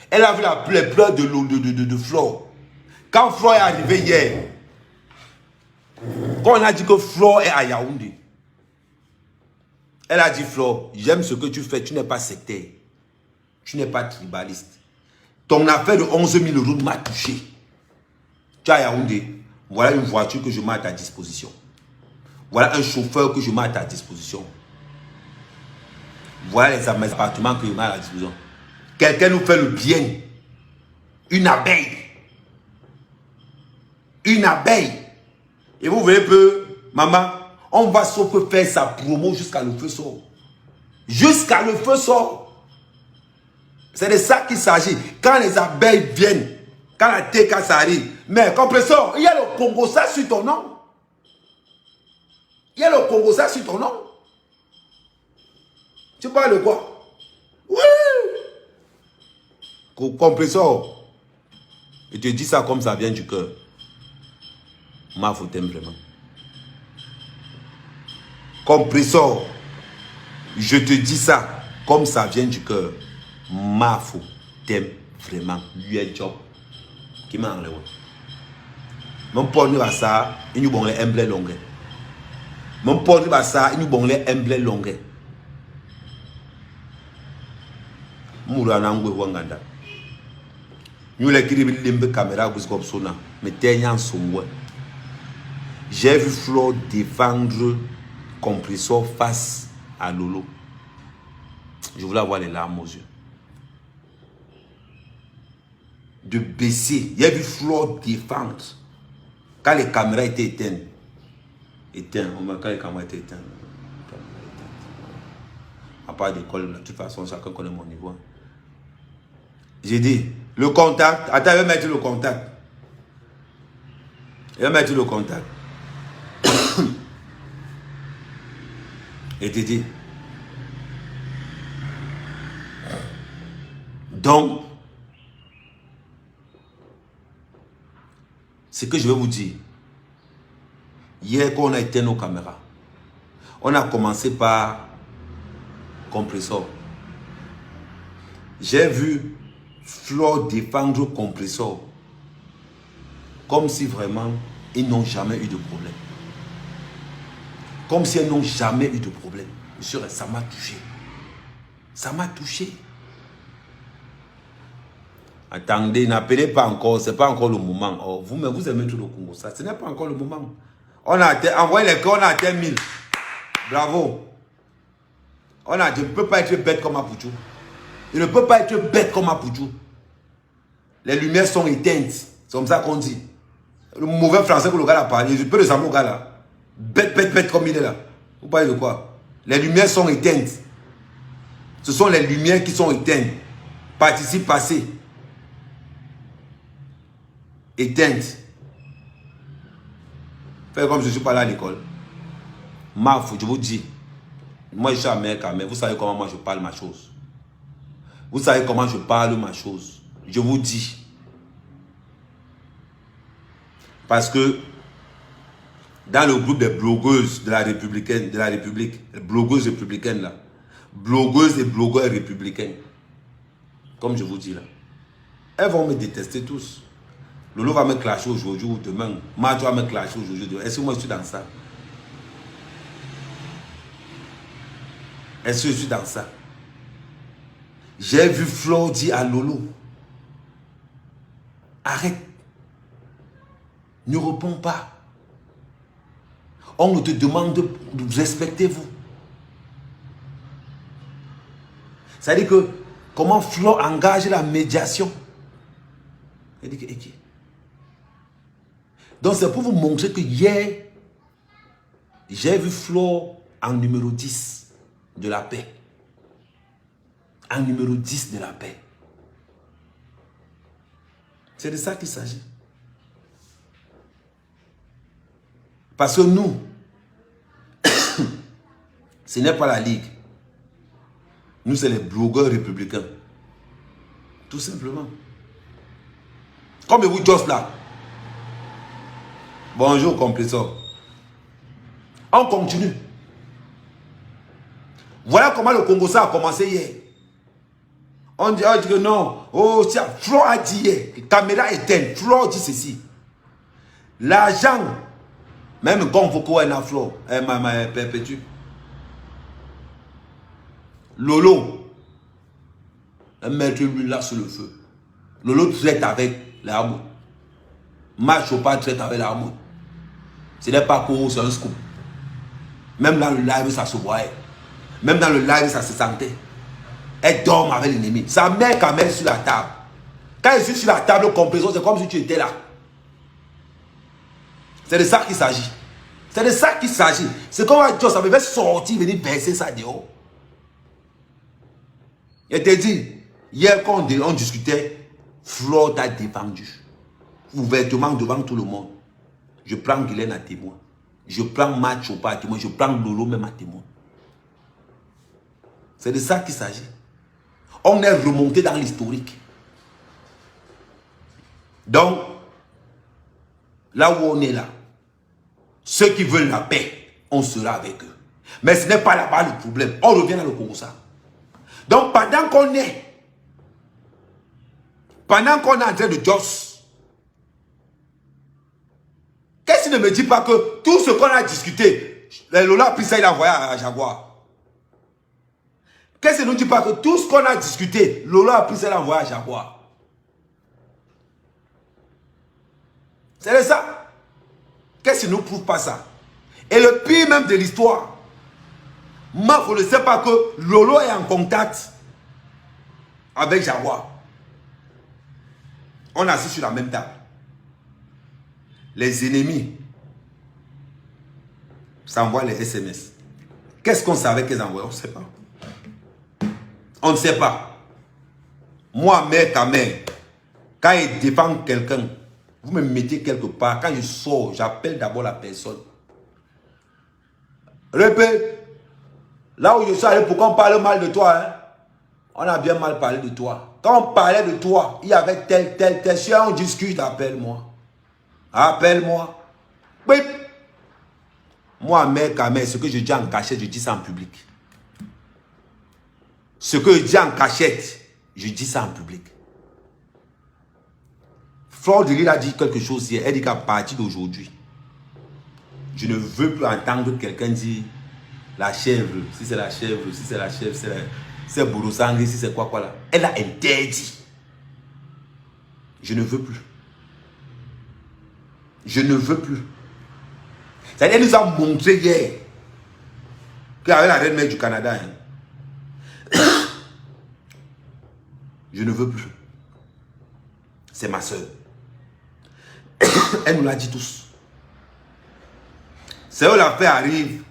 Elle a vu les pleurs de Flore. Quand Flore est arrivé hier, quand on a dit que Flore est à Yaoundé, elle a dit Flore, j'aime ce que tu fais, tu n'es pas sectaire. Tu n'es pas tribaliste. Ton affaire de 11 000 € m'a touché. Tu es à Yaoundé. Voilà une voiture que je mets à ta disposition. Voilà un chauffeur que je mets à ta disposition. Voilà les appartements que je mets à la disposition. Quelqu'un nous fait le bien. Une abeille. Une abeille. Et vous voyez peu, maman, on va sauf faire sa promo jusqu'à le feu sort. Jusqu'à le feu sort. C'est de ça qu'il s'agit. Quand les abeilles viennent, quand la TK s'arrive, mais compresseur, il y a le Congo ça sur ton nom. Il y a le Congo ça sur ton nom. Tu parles de quoi? Oui. Compresseur. Je te dis ça comme ça vient du cœur. Ma faute t'aime vraiment. Compresseur. Je te dis ça comme ça vient du cœur. Ma faute t'aime vraiment. Lui est job. Qui m'a enlevé. Mon port nous a ça. Il nous bon les emblèmes longs. Mon port nous a ça. Il nous bon les emblèmes longs. Moura n'angwe wanganda. Nous les kiri limbe caméra vous comme sona. Mais t'es sombre. J'ai vu Flore défendre Compresseur face à Lolo. Je voulais avoir les larmes aux yeux. De baisser. J'ai vu Flore défendre. Quand les caméras étaient éteintes. Quand les caméras étaient éteintes. À part d'école, de toute façon, chacun connaît mon niveau. J'ai dit, le contact. Attends, je vais mettre le contact. Je vais mettre le contact. Et tu dis. Donc, ce que je vais vous dire. Hier, quand on a éteint nos caméras, on a commencé par Compresseur. J'ai vu Flore défendre Compresseur comme si vraiment ils n'ont jamais eu de problème. Comme si ils n'ont jamais eu de problème. Monsieur, ça m'a touché. Ça m'a touché. Attendez, n'appelez pas encore, ce n'est pas encore le moment. Oh, vous aimez tout le Congo, ça, ce n'est pas encore le moment. On a envoyé les cœurs, on a atteint 1000. Bravo. Je ne peux pas être bête comme Apouchou. Je ne peux pas être bête comme Apouchou. Les lumières sont éteintes. C'est comme ça qu'on dit. Le mauvais français que le gars a parlé, je peux le savoir au gars là. Bête comme il est là. Vous parlez de quoi? Les lumières sont éteintes. Ce sont les lumières qui sont éteintes. Participe passé. Éteintes. Faites comme je ne suis pas là à l'école. Je vous dis. Moi, je suis américain, mais vous savez comment moi je parle ma chose. Vous savez comment je parle ma chose. Je vous dis. Parce que dans le groupe des blogueuses de la République, les blogueuses républicaines là, blogueuses et blogueurs républicains, comme je vous dis là, elles vont me détester tous. Lolo va me clasher aujourd'hui ou demain. Majo va me clasher aujourd'hui ou demain. Est-ce que moi je suis dans ça? Est-ce que je suis dans ça? J'ai vu Flore dire à Lolo, arrête. Ne réponds pas. On te demande de respecter-vous. C'est-à-dire que comment Flo engage la médiation. Il dit que, okay. Donc c'est pour vous montrer que hier, j'ai vu Flo en numéro 10 de la paix. En numéro 10 de la paix. C'est de ça qu'il s'agit. Parce que nous, ce n'est pas la Ligue. Nous, c'est les blogueurs républicains. Tout simplement. Comme vous, Joss là. Bonjour, compresseur. On continue. Voilà comment le Congo ça a commencé hier. On dit que non. Oh, tiens, Flo a dit hier. Caméra éteinte. Flo dit ceci. L'argent, même quand Foko est en Flo, m'a perpétue. Lolo, mettre lui là sur le feu. Lolo traite avec l'arme. Machopa traite avec l'arme. Ce n'est pas pour c'est un scoop. Même dans le live, ça se voyait. Même dans le live, ça se sentait. Elle dort avec l'ennemi. Sa mère quand même sur la table. Quand je suis sur la table, compression, c'est comme si tu étais là. C'est de ça qu'il s'agit. C'est de ça qu'il s'agit. C'est comme Dieu, ça devait sortir, venir verser ça dehors. Il te dit, hier quand on discutait, Flo t'a défendu. Ouvertement devant tout le monde. Je prends Guylaine à témoin. Je prends Machopa à témoin. Je prends Lolo même à témoin. C'est de ça qu'il s'agit. On est remonté dans l'historique. Donc, là où on est là, ceux qui veulent la paix, on sera avec eux. Mais ce n'est pas là-bas le problème. On revient dans le Congo ça. Donc, pendant qu'on est en train de Joss, qu'est-ce qu'il ne me dit pas que tout ce qu'on a discuté, Lola a pris ça, il a envoyé à Jaguar. Qu'est-ce qu'il ne nous dit pas que tout ce qu'on a discuté, Lola a pris ça, il a envoyé à Jaguar. C'est ça. Qu'est-ce qui ne nous prouve pas ça? Et le pire même de l'histoire, moi, vous ne savez pas que Lolo est en contact avec Jaguar. On est assis sur la même table. Les ennemis s'envoient les SMS. Qu'est-ce qu'on savait qu'ils envoyaient? On ne sait pas. On ne sait pas. Moi, mère, ta mère, quand il défend quelqu'un, vous me mettez quelque part. Quand je sors, j'appelle d'abord la personne. Répète. Là où je suis allé, pourquoi on parle mal de toi, hein? On a bien mal parlé de toi. Quand on parlait de toi, il y avait tel. Si on discute, appelle-moi. Appelle-moi. Oui. Moi, mère, Kamel, ce que je dis en cachette, je dis ça en public. Ce que je dis en cachette, je dis ça en public. Flore de Lille a dit quelque chose hier. Elle dit qu'à partir d'aujourd'hui, je ne veux plus entendre quelqu'un dire la chèvre, si c'est la chèvre, si c'est la chèvre, c'est Bourosangri, si c'est quoi là. Elle a interdit. Je ne veux plus. Je ne veux plus. Elle nous a montré hier qu'avec la reine mère du Canada, hein, je ne veux plus. C'est ma soeur. Elle nous l'a dit tous. C'est où la paix arrive.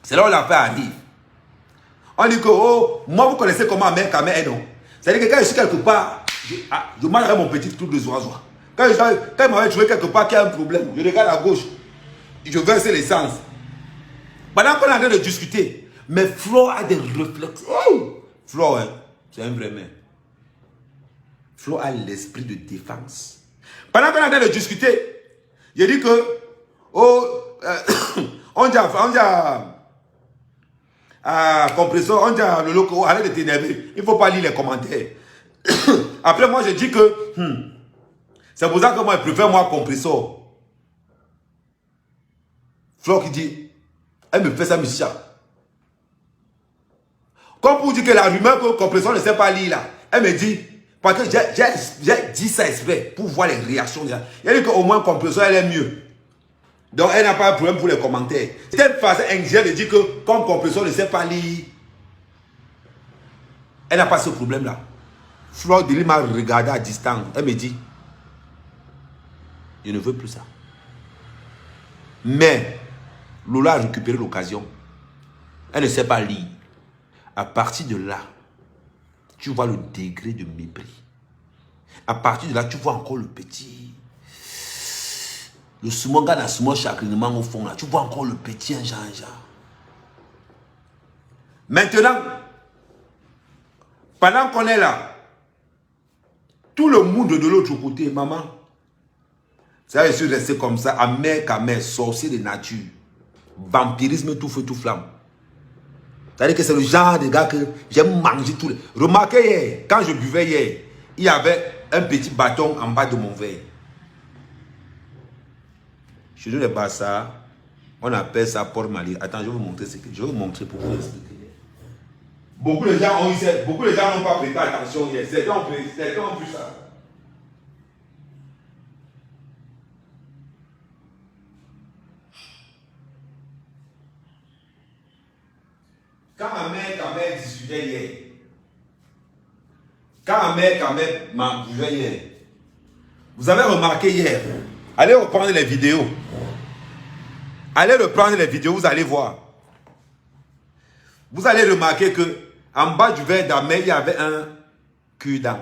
C'est là où la paix arrive. On dit que, oh, moi vous connaissez comment mère Kamel est, non? C'est-à-dire que quand je suis quelque part, je marche avec mon petit truc de zoa-zoa. Quand il m'avait trouvé quelque part qu'il y a un problème, je regarde à gauche, je verse l'essence. Pendant qu'on est en train de discuter, mais Flo a des réflexes. Oh! Flo, hein, c'est un vrai mec. Flo a l'esprit de défense. Pendant qu'on est en train de discuter, je dis que, oh, on dit à compresseur, on dit à le loco, arrête de t'énerver, il ne faut pas lire les commentaires. Après, moi, je dis que, c'est pour ça que moi, je préfère moi compresseur. Flo qui dit, elle me fait ça, monsieur. Comme pour dire que la rumeur que compresseur ne sait pas lire là, elle me dit, Parce que j'ai dit ça exprès pour voir les réactions. Il a dit qu'au moins Compressor, elle est mieux. Donc, elle n'a pas de problème pour les commentaires. C'est une façon ingénieuse de dire que comme Compressor ne sait pas lire, elle n'a pas ce problème-là. Fleur de Lys m'a regardé à distance. Elle me dit, je ne veux plus ça. Mais, Lola a récupéré l'occasion. Elle ne sait pas lire. À partir de là, tu vois le degré de mépris. À partir de là, tu vois encore le petit. Le Sumonga n'a souvent chacrinement au fond là. Tu vois encore le petit un genre. Maintenant, pendant qu'on est là, tout le monde de l'autre côté, maman, ça je suis resté comme ça, amer qu'amer, sorcier de nature, vampirisme, tout feu, tout flamme. C'est-à-dire que c'est le genre de gars que j'aime manger tous les... Remarquez hier, quand je buvais hier, il y avait un petit bâton en bas de mon verre. Chez nous les Bassa, on appelle ça port-mali. Attends, je vais vous montrer ce que je vais vous montrer pour vous expliquer. Beaucoup de gens n'ont pas prêté attention hier. Certains ont vu ça. Quand ma mère discutait hier, quand ma mère m'a buvait hier, vous avez remarqué hier, allez reprendre les vidéos. Allez reprendre les vidéos, vous allez voir. Vous allez remarquer que en bas du verre d'Amel, il y avait un cul-dent.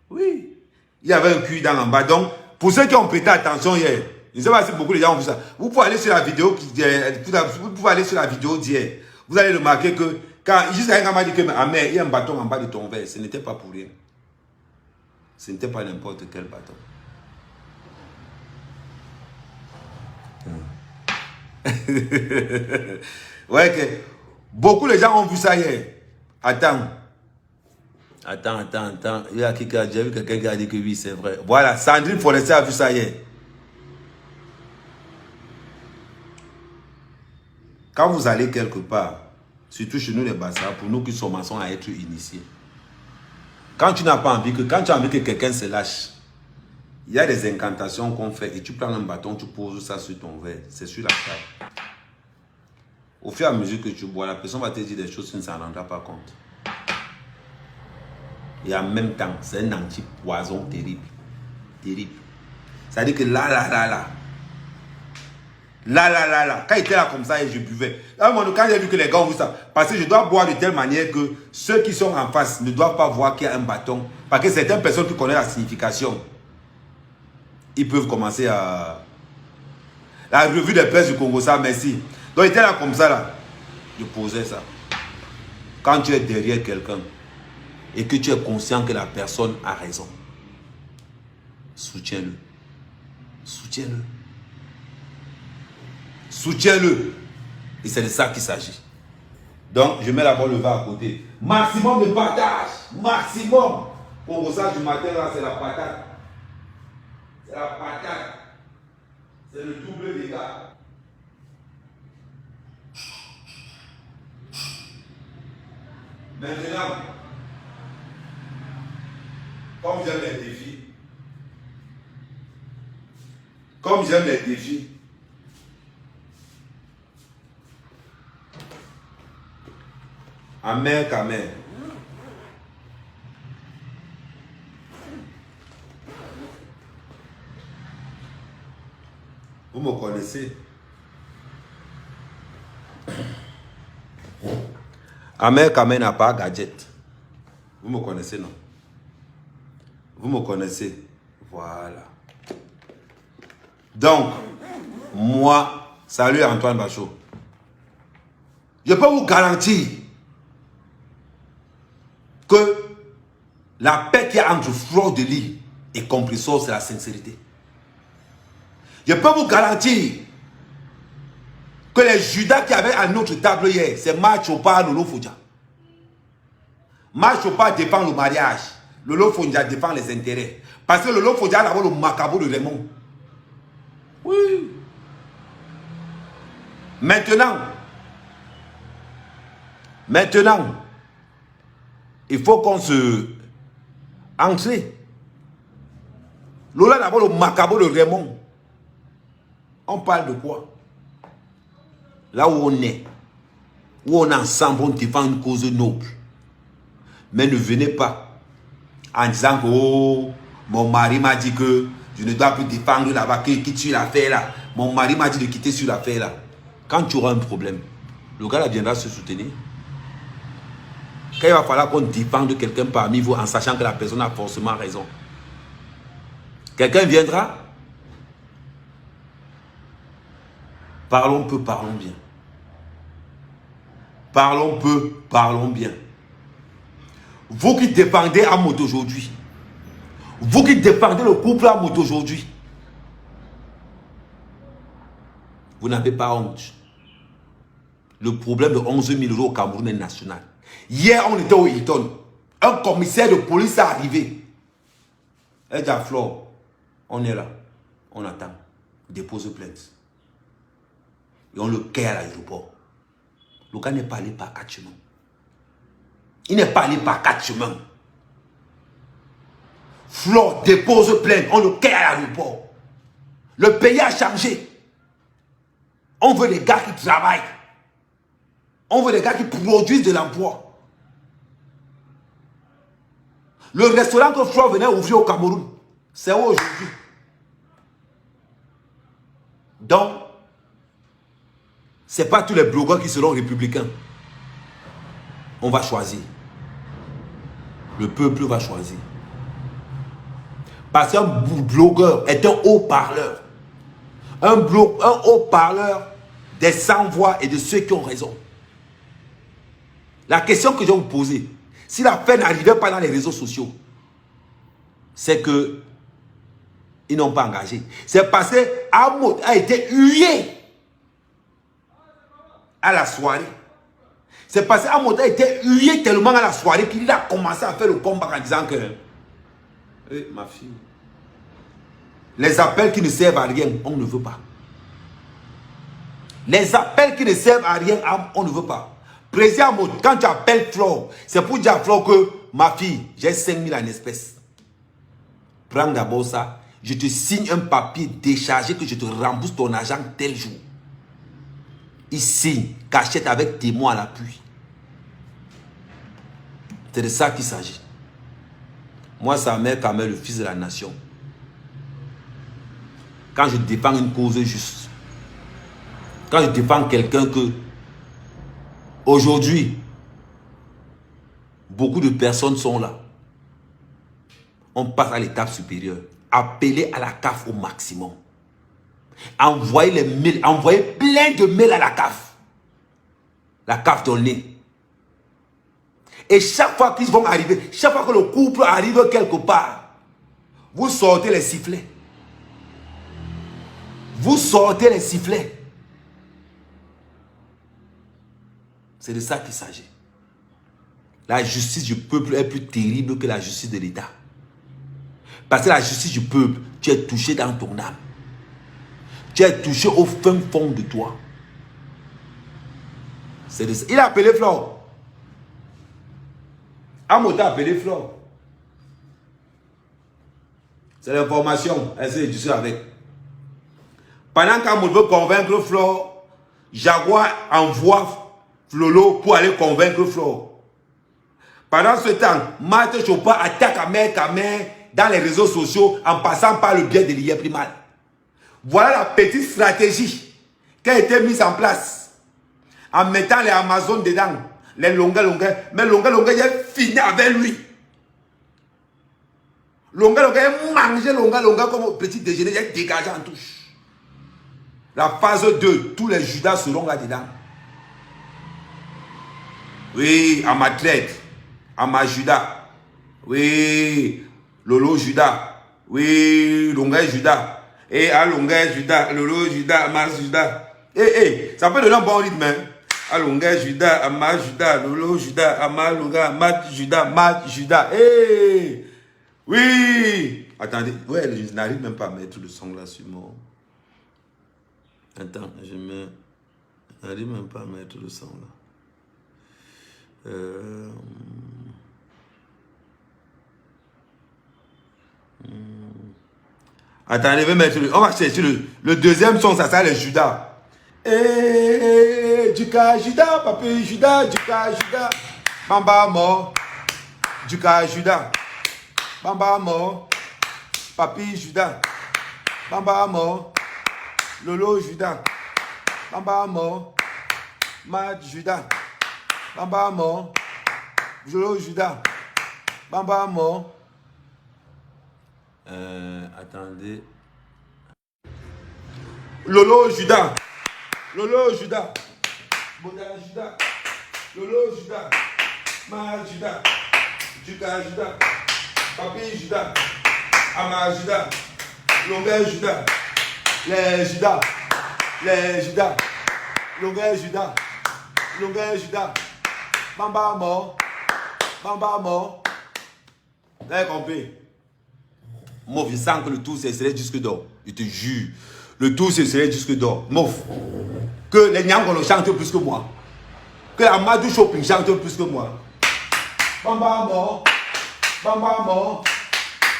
Oui, il y avait un cul-dent en bas. Donc, pour ceux qui ont prêté attention hier, je ne sais pas si beaucoup de gens ont vu ça. Vous pouvez aller sur la vidéo d'hier. Vous allez remarquer que quand Israël m'a dit que Amel, il y a un bâton en bas de ton verre, ce n'était pas pour rien. Ce n'était pas n'importe quel bâton. Ouais, que beaucoup de gens ont vu ça hier. Attends. Il y a j'ai vu quelqu'un qui a dit que oui, c'est vrai. Voilà, Sandrine Forestier a vu ça hier. Quand vous allez quelque part, surtout chez nous les Bassa, pour nous qui commençons à être initiés, quand tu n'as pas envie que, quand tu as envie que quelqu'un se lâche, il y a des incantations qu'on fait et tu prends un bâton, tu poses ça sur ton verre, c'est sur la table. Au fur et à mesure que tu bois, la personne va te dire des choses, tu ne s'en rendra pas compte. Et en même temps, c'est un anti-poison terrible. Terrible. C'est-à-dire que là, quand il était là comme ça et je buvais. Là, quand j'ai vu que les gars ont vu ça, parce que je dois boire de telle manière que ceux qui sont en face ne doivent pas voir qu'il y a un bâton. Parce que certaines personnes qui connaissent la signification, ils peuvent commencer à... La revue des presse du Congo, ça, merci. Donc il était là comme ça, là. Je posais ça. Quand tu es derrière quelqu'un et que tu es conscient que la personne a raison, soutiens-le. Soutiens-le. Soutiens-le. Et c'est de ça qu'il s'agit. Donc, je mets d'abord le verre à côté. Maximum de partage. Maximum. Pour ça, du matin, là, c'est la patate. C'est la patate. C'est le double dégât. Maintenant, comme j'aime les défis, amer qu'amer. Vous me connaissez? Amer qu'amer n'a pas gadget. Vous me connaissez, non? Vous me connaissez? Voilà. Donc, moi, salut Antoine Bachot. Je peux vous garantir que la paix qu'il y a entre Fleur de Lys et Compressor, c'est la sincérité. Je peux vous garantir que les Judas qui avaient à notre table hier, c'est Machopa Lolo Fodja. Machopa défend le mariage. Lolo Fodja défend les intérêts. Parce que Lolo Fodja a le macabre de Raymond. Oui. Maintenant, Il faut qu'on se... Entrer. Lola d'abord le macabre de Raymond. On parle de quoi? Là où on est. Où on est ensemble, on défend une cause noble. Mais ne venez pas en disant que oh, mon mari m'a dit que je ne dois plus défendre là-bas, qui quitte sur l'affaire là. Mon mari m'a dit de quitter sur l'affaire là. Quand tu auras un problème, le gars là viendra se soutenir. Quand il va falloir qu'on défende quelqu'un parmi vous en sachant que la personne a forcément raison. Quelqu'un viendra. Parlons peu, parlons bien. Parlons peu, parlons bien. Vous qui défendez Ahmed aujourd'hui, vous qui défendez le couple Ahmed aujourd'hui, vous n'avez pas honte. Le problème de 11 000 € au Cameroun est national. Hier, on était au Hilton. Un commissaire de police est arrivé. Elle dit à Flore, on est là, on attend. Dépose plainte. Et on le quai à l'aéroport. Le gars n'est pas allé par 4 chemins. Il n'est pas allé par 4 chemins. Flore dépose plainte, on le quai à l'aéroport. Le pays a changé. On veut des gars qui travaillent. On veut des gars qui produisent de l'emploi. Le restaurant que Flore venait ouvrir au Cameroun, c'est où aujourd'hui? Donc, ce n'est pas tous les blogueurs qui seront républicains. On va choisir. Le peuple va choisir. Parce qu'un blogueur est un haut-parleur. Un haut-parleur des sans-voix et de ceux qui ont raison. La question que je vais vous poser, si l'affaire n'arrivait pas dans les réseaux sociaux, c'est que ils n'ont pas engagé. C'est parce que Ahmed a été hué à la soirée. C'est parce qu'Ahmed a été hué tellement à la soirée qu'il a commencé à faire le combat en disant que ma fille, les appels qui ne servent à rien, on ne veut pas. Les appels qui ne servent à rien, on ne veut pas. Président Ahmed, quand tu appelles Flore, c'est pour dire à Flore que ma fille, j'ai 5 000 en espèces. Prends d'abord ça. Je te signe un papier déchargé que je te rembourse ton argent tel jour. Il signe, cachette avec témoin à l'appui. C'est de ça qu'il s'agit. Moi, sa mère, Kamel, le fils de la nation. Quand je défends une cause juste, quand je défends quelqu'un que, aujourd'hui, beaucoup de personnes sont là. On passe à l'étape supérieure. Appelez à la CAF au maximum. Envoyez les mails, envoyez plein de mails à la CAF. La CAF donnée. Et chaque fois qu'ils vont arriver, chaque fois que le couple arrive quelque part, vous sortez les sifflets. Vous sortez les sifflets. C'est de ça qu'il s'agit. La justice du peuple est plus terrible que la justice de l'État. Parce que la justice du peuple, tu es touché dans ton âme. Tu es touché au fin fond de toi. C'est de ça. Il a appelé Flore. Ahmed a appelé Flore. C'est l'information. Essayez de discuter avec. Pendant qu'Ahmed veut convaincre Flore, Jaguar envoie Flolo pour aller convaincre Flore. Pendant ce temps, Marthe Chopin attaque Kamel dans les réseaux sociaux en passant par le biais de l'IA Primal. Voilà la petite stratégie qui a été mise en place en mettant les Amazones dedans, les Longa. Mais Longa, j'ai fini avec lui. Longa, j'ai mangé Longa comme petit déjeuner, j'ai dégagé en touche. La phase 2, tous les Judas seront là-dedans. Oui, à ma traite, à ma Judas. Oui, Lolo Judas. Oui, Longa Judas. Et à Longa Judas, Lolo Judas, Mars Judas. Ça peut donner un bon rythme. À Longa Judas, Amar Judas, Lolo Judas, Amar Longa, Mat Judas, Mat Judas. Oui. Attendez, ouais, je n'arrive même pas à mettre le son là sur mon. Attends, je n'arrive même pas à mettre le son là. Attendez, je vais mettre on va chercher le deuxième son, ça c'est le Judas. Judas, Judas, papi Judas, Judas. Bamba mort. Judas. Bamba mort. Papi Judas. Bamba mort. Lolo Judas. Bamba mort. Mad Judas. Bamba mort. Lolo Judas. Bamba mort. Attendez. Lolo Judas. Lolo Judas. Boda Judas. Lolo Judas. Ma Judas. Judas Judas. Papi Judas. Ama Judas. Longueur Judas. Les Judas. Les Judas. Longueur Judas. Longueur Judas. Bamba mort. Bamba mort. Vous avez compris? Mouf, je sens que le tour serait jusque d'or. Je te jure. Le tour serait jusque d'or. Mouf. Que les Nyangolo chantent plus que moi. Que la Madou Shopping chante plus que moi. Bamba mort. Bamba mort.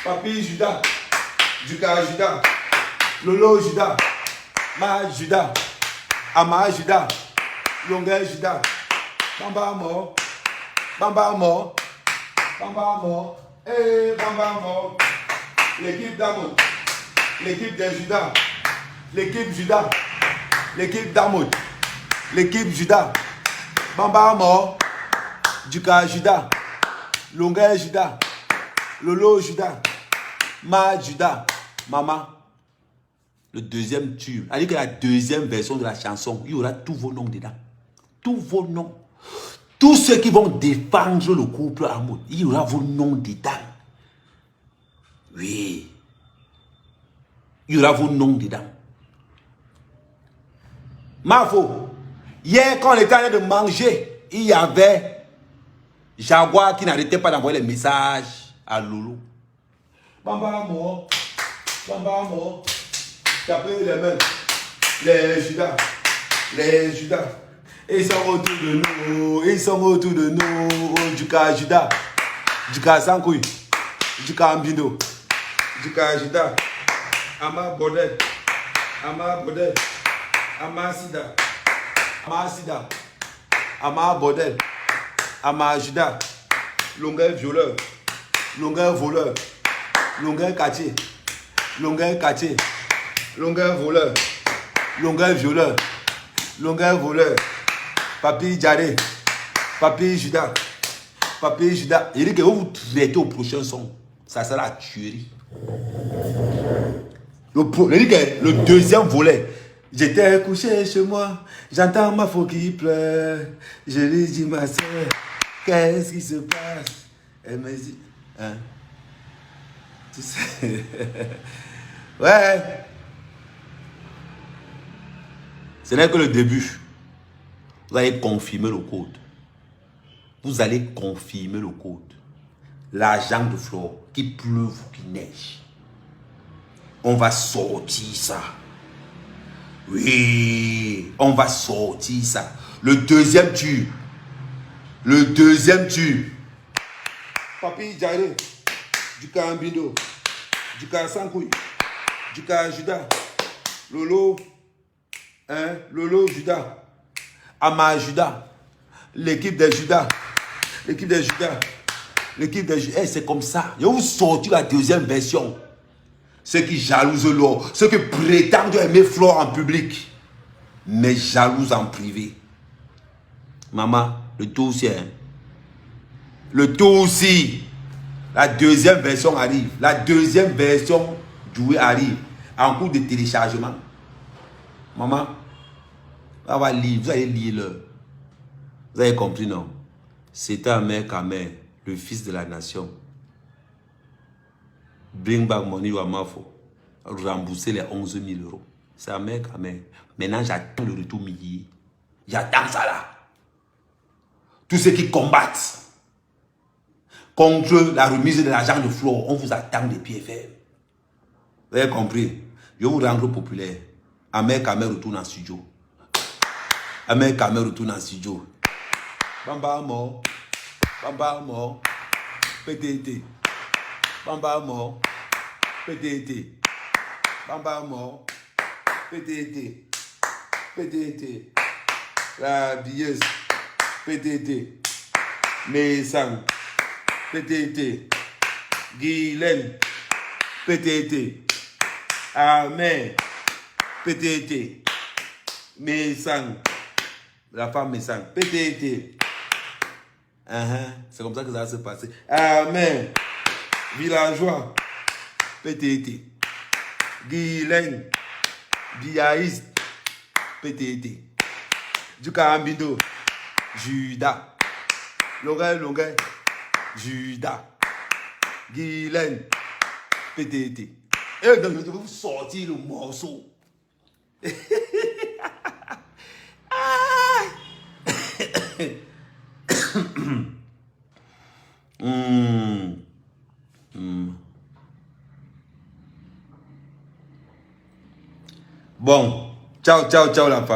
Papi Judas. Judas Judas. Lolo Judas. Ma Judas. Ama Judas. Longueur Judas. Bamba mort. Bamba mort. Bamba mort. Bamba mort. L'équipe d'Amoud. L'équipe de Judas. L'équipe Judas. L'équipe d'Amoud. L'équipe Judas. Bamba mort. Judas Judas. Longueur Judas. Lolo Judas. Ma Judas. Maman. Le deuxième tube. C'est-à-dire que la deuxième version de la chanson, il y aura tous vos noms dedans. Tous vos noms. Tous ceux qui vont défendre le couple Amoud, il y aura vos noms dedans. Oui. Il y aura vos noms dedans. Mafo, hier quand on était en train de manger, il y avait Jaguar qui n'arrêtait pas d'envoyer les messages à Loulou. Bamba mort, Bamba mort, tapez les mains, les Judas, les Judas. Ils sont autour de nous, ils sont autour de nous, Judas Judas, Judas sans couille, Judas Ambindo, Judas Judas, Ama Bodel, Ama Bodel. Ama Sida, Ama Sida, Ama Bodel, Ama Judas, longueur violeur, longueur voleur, longueur quartier, longueur quartier, longueur voleur, longueur violeur, longueur voleur, papi Djaré, papi Judas, papi Judas. Il dit que vous vous traitez au prochain son, ça sera la tuerie. Il dit que le deuxième volet. J'étais couché chez moi, j'entends ma fille qui pleure. Je lui dis, ma soeur, qu'est-ce qui se passe? Elle me dit, hein? Tu sais, ouais. Ce n'est que le début. Vous allez confirmer le code. Vous allez confirmer le code. L'argent de flore, qui pleuve ou qui neige. On va sortir ça. Oui, on va sortir ça. Le deuxième tube. Le deuxième tube. Papi Djaré. Judas Ambindo. Judas Sankouy. Judas Judas. Lolo. Hein? Lolo Judas. Ama Judas. L'équipe des Judas. L'équipe des Judas. L'équipe des Judas. C'est comme ça. Je vais vous sortir la deuxième version. Ceux qui jalousent l'or, ceux qui prétendent aimer Flore en public, mais jalousent en privé. Maman, le tout aussi, hein? Le tout aussi. La deuxième version arrive. La deuxième version jouée arrive. En cours de téléchargement. Maman, on va lire, vous allez lire le. Vous avez compris, non? C'était Amer Kamer, le fils de la nation. Bring back money ou Amafo. Rembourser les 11 000 euros. C'est Amer Kamer. Maintenant, j'attends le retour millier. J'attends ça là. Tous ceux qui combattent contre la remise de l'argent de Flore, on vous attend des pieds fermes. Vous avez compris? Je vais vous rendre populaire. Amer Kamer retourne en studio. Amer Kamer retourne en studio. Bamba mort. Bamba mort. PTT. Bamba mort. PTT. Bamba mort. PTT. PTT. La billeuse. PTT. Messang. PTT. Guylaine. PTT. Amen. PTT. Messang. La femme Messang. PTT. C'est comme ça que ça va se passer. Amen. Villageois. PTT. Guylaine. Biaïs. PTT. Du Carambido. Judas. Longueuil. Judas. Guylaine. PTT. Et donc, je vais vous sortir le morceau. Bon, ciao la famille.